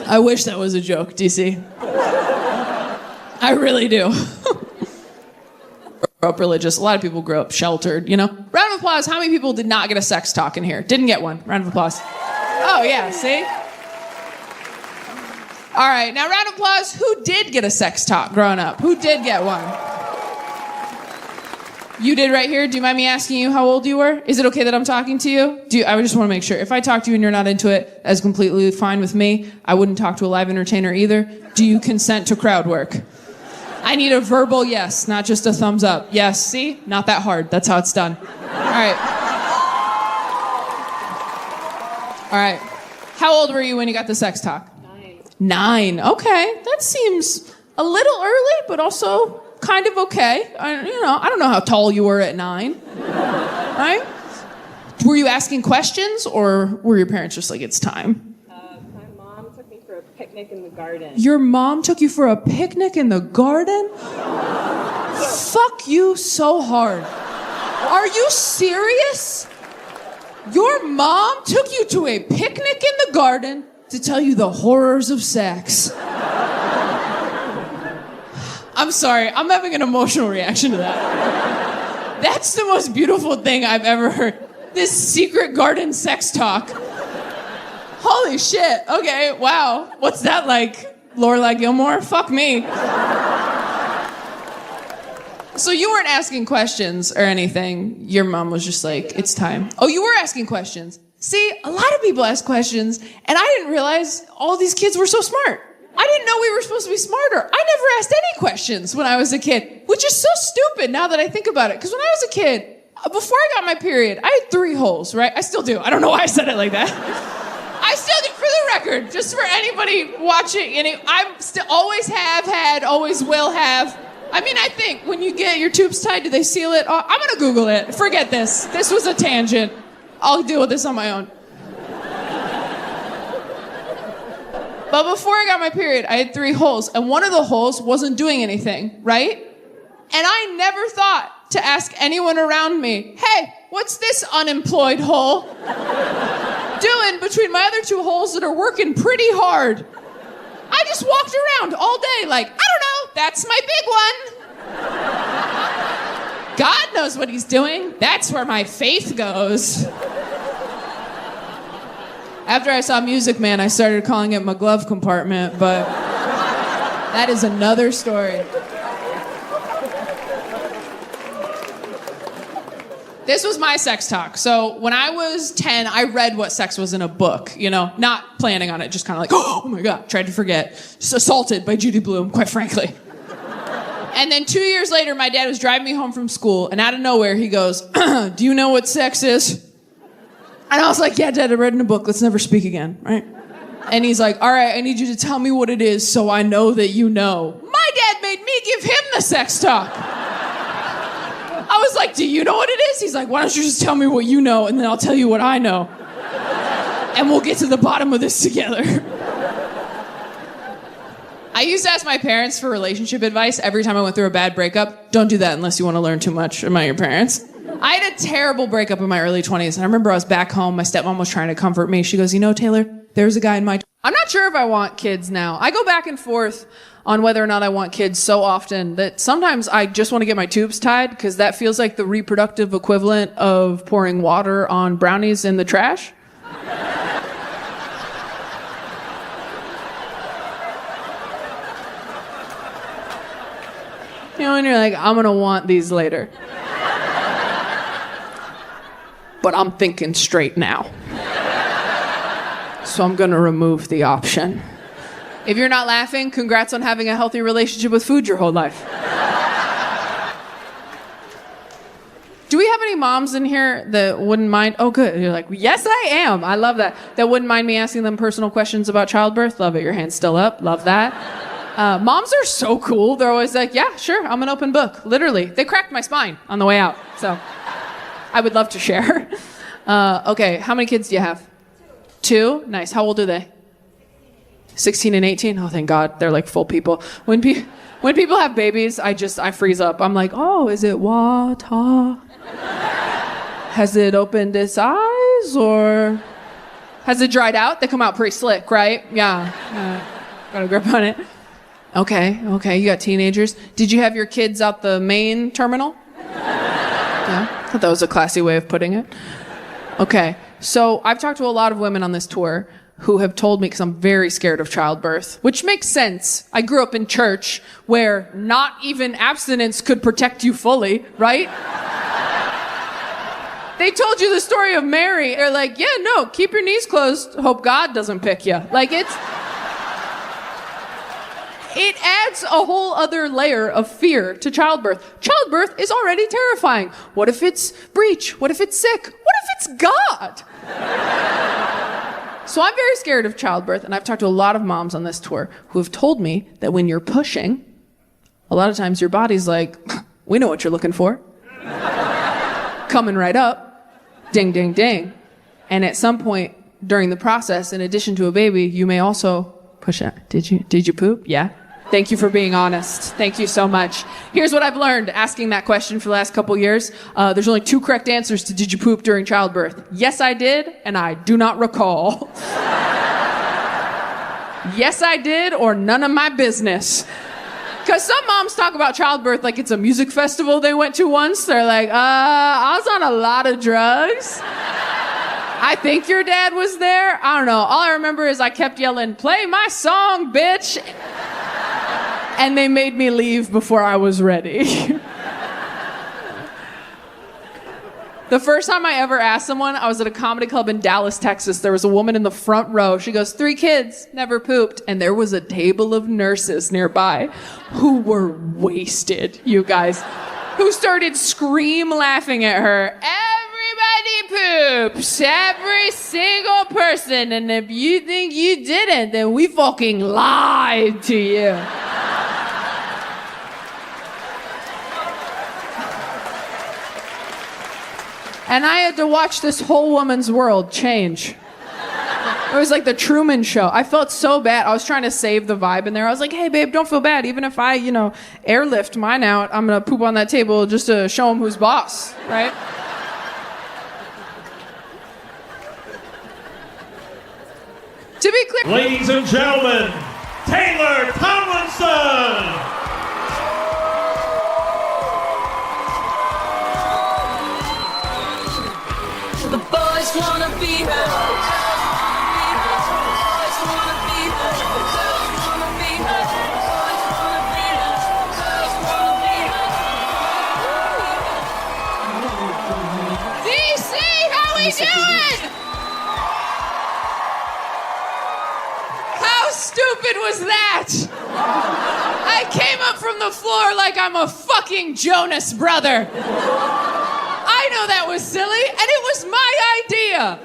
I wish that was a joke, DC. I really do. Grow up religious. A lot of people grow up sheltered, you know? Round of applause. How many people did not get a sex talk in here? Didn't get one. Round of applause. Oh, yeah, see? All right, now round of applause. Who did get a sex talk growing up? Who did get one? You did right here. Do you mind me asking you how old you were? Is it okay that I'm talking to you? I just want to make sure. If I talk to you and you're not into it, that's completely fine with me. I wouldn't talk to a live entertainer either. Do you consent to crowd work? I need a verbal yes, not just a thumbs up. Yes, see? Not that hard. That's how it's done. All right. All right. How old were you when you got the sex talk? 9. Okay. That seems a little early, but also kind of okay. I don't know how tall you were at 9. Right? Were you asking questions, or were your parents just like, it's time? My mom took me for a picnic in the garden. Your mom took you for a picnic in the garden? Fuck you so hard. Are you serious? Your mom took you to a picnic in the garden to tell you the horrors of sex. I'm sorry, I'm having an emotional reaction to that. That's the most beautiful thing I've ever heard. This secret garden sex talk. Holy shit, okay, wow. What's that like, Lorelai Gilmore? Fuck me. So you weren't asking questions or anything. Your mom was just like, it's time. Oh, you were asking questions. See, a lot of people ask questions, and I didn't realize all these kids were so smart. I didn't know we were supposed to be smarter. I never asked any questions when I was a kid, which is so stupid now that I think about it. Because when I was a kid, before I got my period, I had 3 holes, right? I still do. I don't know why I said it like that. I still do, for the record, just for anybody watching. And I still always have had, always will have. I mean, I think when you get your tubes tied, do they seal it? Oh, I'm going to Google it. Forget this. This was a tangent. I'll deal with this on my own. But before I got my period, I had 3 holes, and one of the holes wasn't doing anything, right? And I never thought to ask anyone around me, hey, what's this unemployed hole doing between my other 2 holes that are working pretty hard? I just walked around all day like, I don't know, that's my big one. God knows what he's doing. That's where my faith goes. After I saw Music Man, I started calling it my glove compartment, but that is another story. This was my sex talk. So when I was 10, I read what sex was in a book, you know, not planning on it, just kind of like, oh my God, tried to forget. Just Assaulted by Judy Blume, quite frankly. And then 2 years later, my dad was driving me home from school, and out of nowhere, he goes, do you know what sex is? And I was like, yeah, Dad, I read in a book. Let's never speak again, right? And he's like, all right, I need you to tell me what it is so I know that you know. My dad made me give him the sex talk. I was like, do you know what it is? He's like, why don't you just tell me what you know, and then I'll tell you what I know. And we'll get to the bottom of this together. I used to ask my parents for relationship advice every time I went through a bad breakup. Don't do that unless you want to learn too much about your parents. I had a terrible breakup in my early 20s, and I remember I was back home. My stepmom was trying to comfort me. She goes, you know, Taylor, there's a guy in my... I'm not sure if I want kids now. I go back and forth on whether or not I want kids so often that sometimes I just want to get my tubes tied because that feels like the reproductive equivalent of pouring water on brownies in the trash. You know, and you're like, I'm going to want these later. But I'm thinking straight now. So I'm going to remove the option. If you're not laughing, congrats on having a healthy relationship with food your whole life. Do we have any moms in here that wouldn't mind? Oh, good. You're like, yes, I am. I love that. That wouldn't mind me asking them personal questions about childbirth. Love it. Your hand's still up. Love that. Moms are so cool. They're always like, yeah, sure. I'm an open book. Literally. They cracked my spine on the way out. So I would love to share. Okay. How many kids do you have? 2? Nice. How old are they? 16 and 18? Oh, thank God. They're like full people. When people have babies, I freeze up. I'm like, oh, is it water? Has it opened its eyes, or Has it dried out? They come out pretty slick, right? Yeah. Got a grip on it. Okay. You got teenagers. Did you have your kids out the main terminal? Yeah. I thought that was a classy way of putting it. Okay. So I've talked to a lot of women on this tour who have told me, because I'm very scared of childbirth, which makes sense. I grew up in church where not even abstinence could protect you fully, right? They told you the story of Mary. They're like, yeah, no, keep your knees closed. Hope God doesn't pick you. Like, it adds a whole other layer of fear to childbirth. Childbirth is already terrifying. What if it's breech? What if it's sick? What if it's God? So I'm very scared of childbirth, and I've talked to a lot of moms on this tour who have told me that when you're pushing, a lot of times your body's like, we know what you're looking for. Coming right up, ding, ding, ding. And at some point during the process, in addition to a baby, you may also push out. Did you poop? Yeah. Thank you for being honest. Thank you so much. Here's what I've learned asking that question for the last couple years. There's only 2 correct answers to did you poop during childbirth. Yes, I did, and I do not recall. Yes, I did, or none of my business. Because some moms talk about childbirth like it's a music festival they went to once. They're like, I was on a lot of drugs. I think your dad was there. I don't know. All I remember is I kept yelling, play my song, bitch. And they made me leave before I was ready. The first time I ever asked someone, I was at a comedy club in Dallas, Texas. There was a woman in the front row. She goes, 3 kids, never pooped. And there was a table of nurses nearby who were wasted, you guys, who started scream laughing at her. Everybody poops, every single person. And if you think you didn't, then we fucking lied to you. And I had to watch this whole woman's world change. It was like the Truman Show. I felt so bad. I was trying to save the vibe in there. I was like, hey, babe, don't feel bad. Even if I, airlift mine out, I'm going to poop on that table just to show him who's boss, right? To be clear... Ladies and gentlemen, Taylor Tomlinson! The boys wanna be her. Boys wanna be her. Girls wanna be her. Boys wanna be her. Girls wanna be her. DC, how we doing? How stupid was that? I came up from the floor like I'm a fucking Jonas brother. I know that was silly, and it was my idea.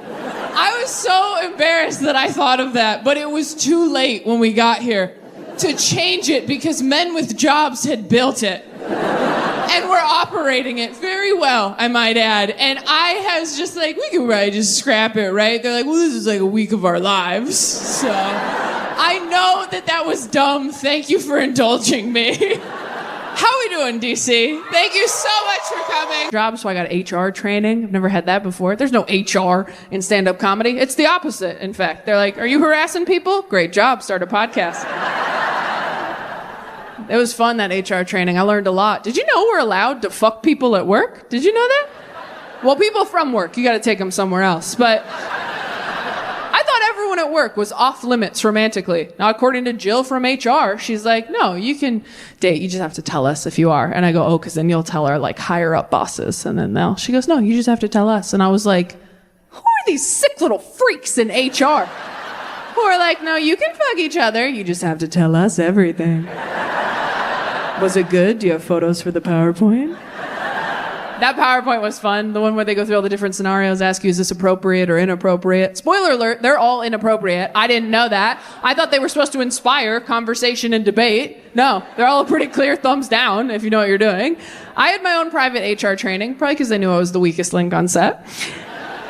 I was so embarrassed that I thought of that, but it was too late when we got here to change it because men with jobs had built it. And were operating it very well, I might add. And I was just like, we can probably just scrap it, right? They're like, well, this is like a week of our lives. So I know that was dumb. Thank you for indulging me. How we doing, DC? Thank you so much for coming. So I got HR training. I've never had that before. There's no HR in stand-up comedy. It's the opposite, in fact. They're like, are you harassing people? Great job. Start a podcast. It was fun, that HR training. I learned a lot. Did you know we're allowed to fuck people at work? Did you know that? Well, people from work, you got to take them somewhere else. But I thought everyone at work was off limits romantically. Now, according to Jill from HR, she's like, no, you can date. You just have to tell us if you are. And I go, oh, because then you'll tell our higher up bosses. And then she goes, no, you just have to tell us. And I was like, who are these sick little freaks in HR? Who are like, no, you can fuck each other. You just have to tell us everything. Was it good? Do you have photos for the PowerPoint? That PowerPoint was fun. The one where they go through all the different scenarios, ask you, is this appropriate or inappropriate? Spoiler alert, they're all inappropriate. I didn't know that. I thought they were supposed to inspire conversation and debate. No, they're all a pretty clear thumbs down if you know what you're doing. I had my own private HR training, probably because they knew I was the weakest link on set.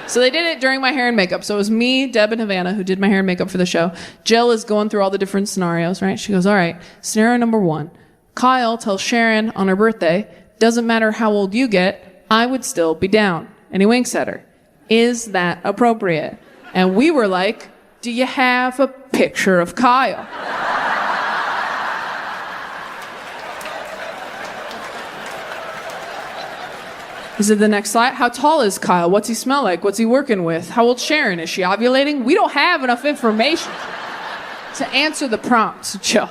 So they did it during my hair and makeup. So it was me, Deb, and Havana who did my hair and makeup for the show. Jill is going through all the different scenarios, right? She goes, all right, scenario number 1. Kyle tells Sharon on her birthday, doesn't matter how old you get, I would still be down. And he winks at her. Is that appropriate? And we were like, do you have a picture of Kyle? Is it the next slide? How tall is Kyle? What's he smell like? What's he working with? How old's Sharon? Is she ovulating? We don't have enough information to answer the prompt, so chill.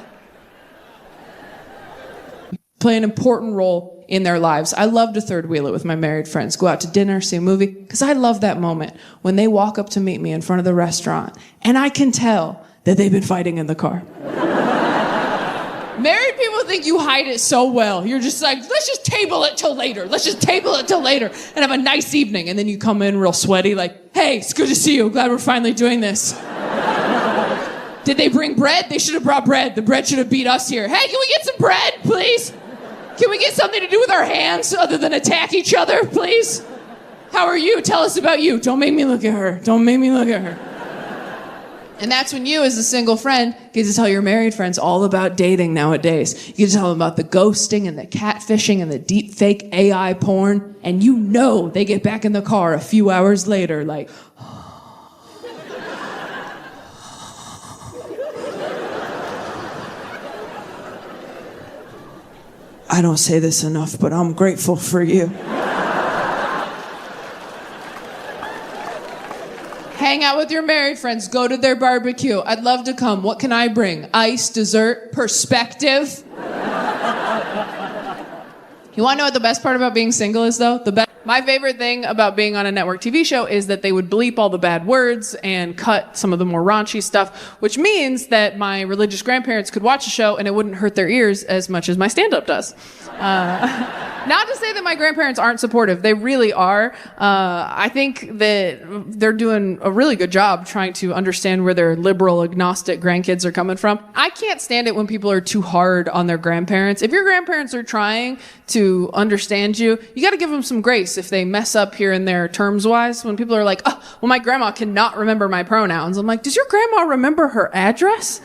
Play an important role in their lives. I love to third wheel it with my married friends, go out to dinner, see a movie, because I love that moment when they walk up to meet me in front of the restaurant and I can tell that they've been fighting in the car. Married people think you hide it so well. You're just like, let's just table it till later. Let's just table it till later and have a nice evening. And then you come in real sweaty like, hey, it's good to see you. Glad we're finally doing this. Did they bring bread? They should have brought bread. The bread should have beat us here. Hey, can we get some bread, please? Can we get something to do with our hands other than attack each other, please? How are you? Tell us about you. Don't make me look at her. Don't make me look at her. And that's when you, as a single friend, get to tell your married friends all about dating nowadays. You get to tell them about the ghosting and the catfishing and the deep fake AI porn. And you know they get back in the car a few hours later like, I don't say this enough, but I'm grateful for you. Hang out with your married friends. Go to their barbecue. I'd love to come. What can I bring? Ice, dessert, perspective. You want to know what the best part about being single is, though? My favorite thing about being on a network TV show is that they would bleep all the bad words and cut some of the more raunchy stuff, which means that my religious grandparents could watch the show and it wouldn't hurt their ears as much as my stand-up does. Not to say that my grandparents aren't supportive. They really are. I think that they're doing a really good job trying to understand where their liberal, agnostic grandkids are coming from. I can't stand it when people are too hard on their grandparents. If your grandparents are trying to understand you, you got to give them some grace if they mess up here and there terms-wise. When people are like, oh, well, my grandma cannot remember my pronouns. I'm like, does your grandma remember her address?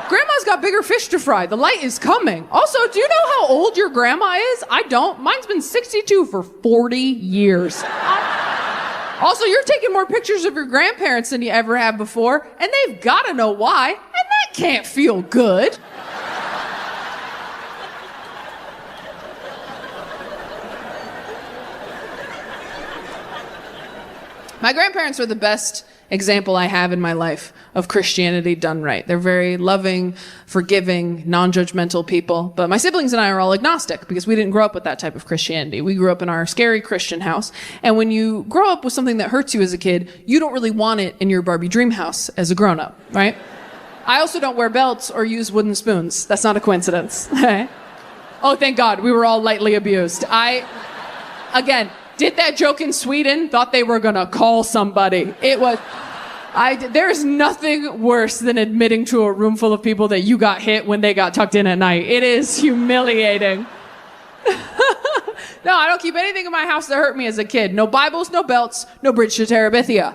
Grandma's got bigger fish to fry. The light is coming. Also, do you know how old your grandma is? I don't. Mine's been 62 for 40 years. Also, you're taking more pictures of your grandparents than you ever have before, and they've got to know why, and that can't feel good. My grandparents are the best example I have in my life of Christianity done right. They're very loving, forgiving, non-judgmental people. But my siblings and I are all agnostic because we didn't grow up with that type of Christianity. We grew up in our scary Christian house. And when you grow up with something that hurts you as a kid, you don't really want it in your Barbie dream house as a grown-up, right? I also don't wear belts or use wooden spoons. That's not a coincidence. Oh, thank God. We were all lightly abused. Again, did that joke in Sweden, thought they were gonna call somebody. There's nothing worse than admitting to a room full of people that you got hit when they got tucked in at night. It is humiliating. No, I don't keep anything in my house that hurt me as a kid. No Bibles, no belts, no bridge to Terabithia.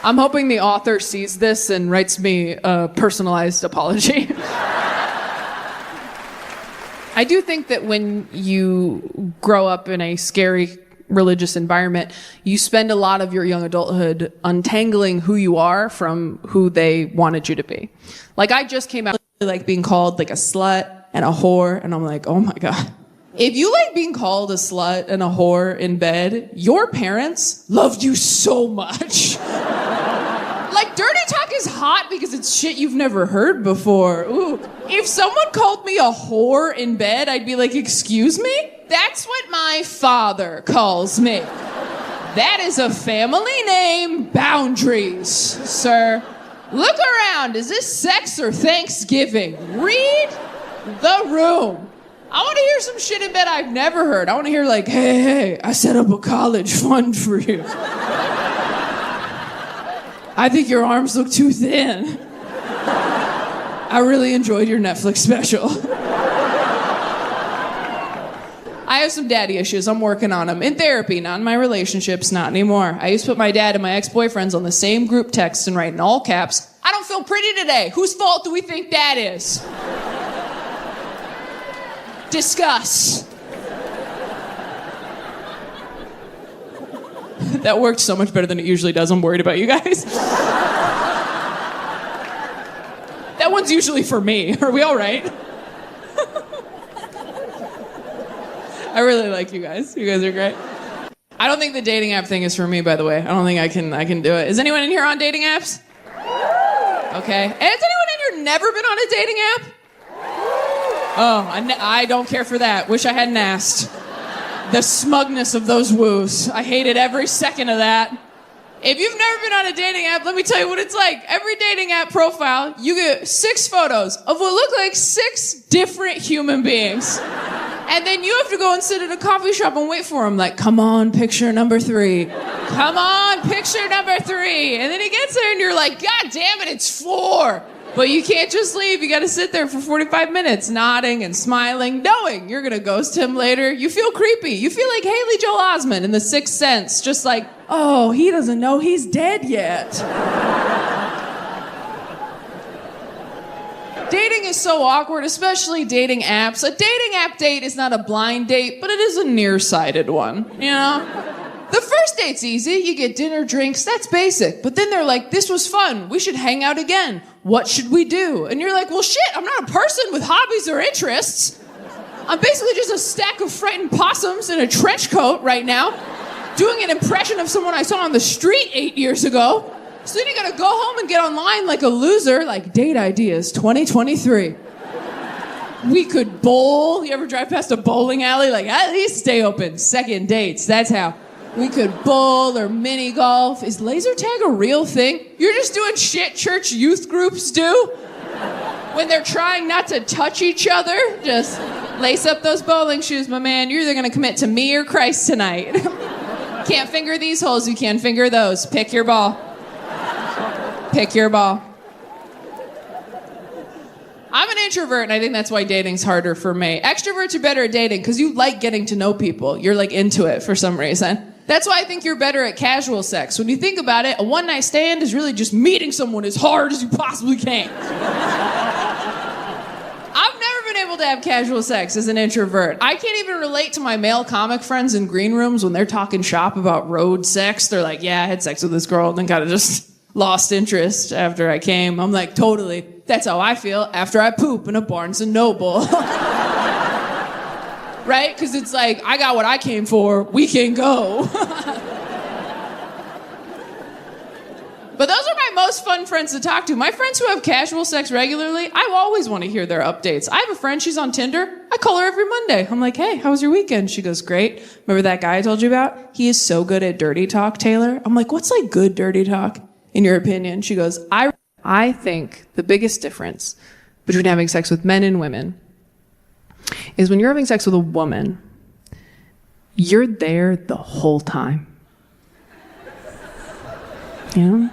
I'm hoping the author sees this and writes me a personalized apology. I do think that when you grow up in a scary religious environment, you spend a lot of your young adulthood untangling who you are from who they wanted you to be. Like, I just came out like being called like a slut and a whore, and I'm like, oh my God. If you like being called a slut and a whore in bed, your parents loved you so much. Like, dirty talk is hot because it's shit you've never heard before. Ooh. If someone called me a whore in bed, I'd be like, excuse me? That's what my father calls me. That is a family name. Boundaries, sir. Look around. Is this sex or Thanksgiving? Read the room. I want to hear some shit in bed I've never heard. I want to hear like, hey, I set up a college fund for you. I think your arms look too thin. I really enjoyed your Netflix special. I have some daddy issues. I'm working on them. In therapy, not in my relationships, not anymore. I used to put my dad and my ex-boyfriends on the same group text and write in all caps, I don't feel pretty today. Whose fault do we think that is? Discuss. That worked so much better than it usually does. I'm worried about you guys. That one's usually for me. Are we all right? I really like you guys. You guys are great. I don't think the dating app thing is for me, by the way. I don't think I can do it. Is anyone in here on dating apps? Okay. And has anyone in here never been on a dating app? Oh, I don't care for that. Wish I hadn't asked. The smugness of those woos. I hated every second of that. If you've never been on a dating app, let me tell you what it's like. Every dating app profile, you get 6 photos of what look like 6 different human beings. And then you have to go and sit at a coffee shop and wait for them. Like, come on, picture number 3. Come on, picture number 3. And then he gets there and you're like, God damn it, it's 4. But you can't just leave. You got to sit there for 45 minutes, nodding and smiling, knowing you're going to ghost him later. You feel creepy. You feel like Haley Joel Osment in The Sixth Sense. Just like, oh, he doesn't know he's dead yet. Dating is so awkward, especially dating apps. A dating app date is not a blind date, but it is a nearsighted one, you know? The first date's easy. You get dinner, drinks, that's basic. But then they're like, this was fun. We should hang out again. What should we do? And you're like, well, shit, I'm not a person with hobbies or interests. I'm basically just a stack of frightened possums in a trench coat right now, doing an impression of someone I saw on the street 8 years ago. So then you gotta go home and get online like a loser, like date ideas 2023. We could bowl. You ever drive past a bowling alley? Like, at least stay open. Second dates, that's how. We could bowl or mini golf. Is laser tag a real thing? You're just doing shit church youth groups do when they're trying not to touch each other. Just lace up those bowling shoes, my man. You're either gonna commit to me or Christ tonight. Can't finger these holes, you can finger those. Pick your ball. Pick your ball. I'm an introvert, and I think that's why dating's harder for me. Extroverts are better at dating because you like getting to know people. You're like into it for some reason. That's why I think you're better at casual sex. When you think about it, a one-night stand is really just meeting someone as hard as you possibly can. I've never been able to have casual sex as an introvert. I can't even relate to my male comic friends in green rooms when they're talking shop about road sex. They're like, yeah, I had sex with this girl and then kind of just lost interest after I came. I'm like, totally. That's how I feel after I poop in a Barnes & Noble. Right? Because it's like, I got what I came for. We can go. But those are my most fun friends to talk to. My friends who have casual sex regularly, I always want to hear their updates. I have a friend, she's on Tinder. I call her every Monday. I'm like, hey, how was your weekend? She goes, great. Remember that guy I told you about? He is so good at dirty talk, Taylor. I'm like, what's like good dirty talk, in your opinion? She goes, I think the biggest difference between having sex with men and women is when you're having sex with a woman, you're there the whole time. You know?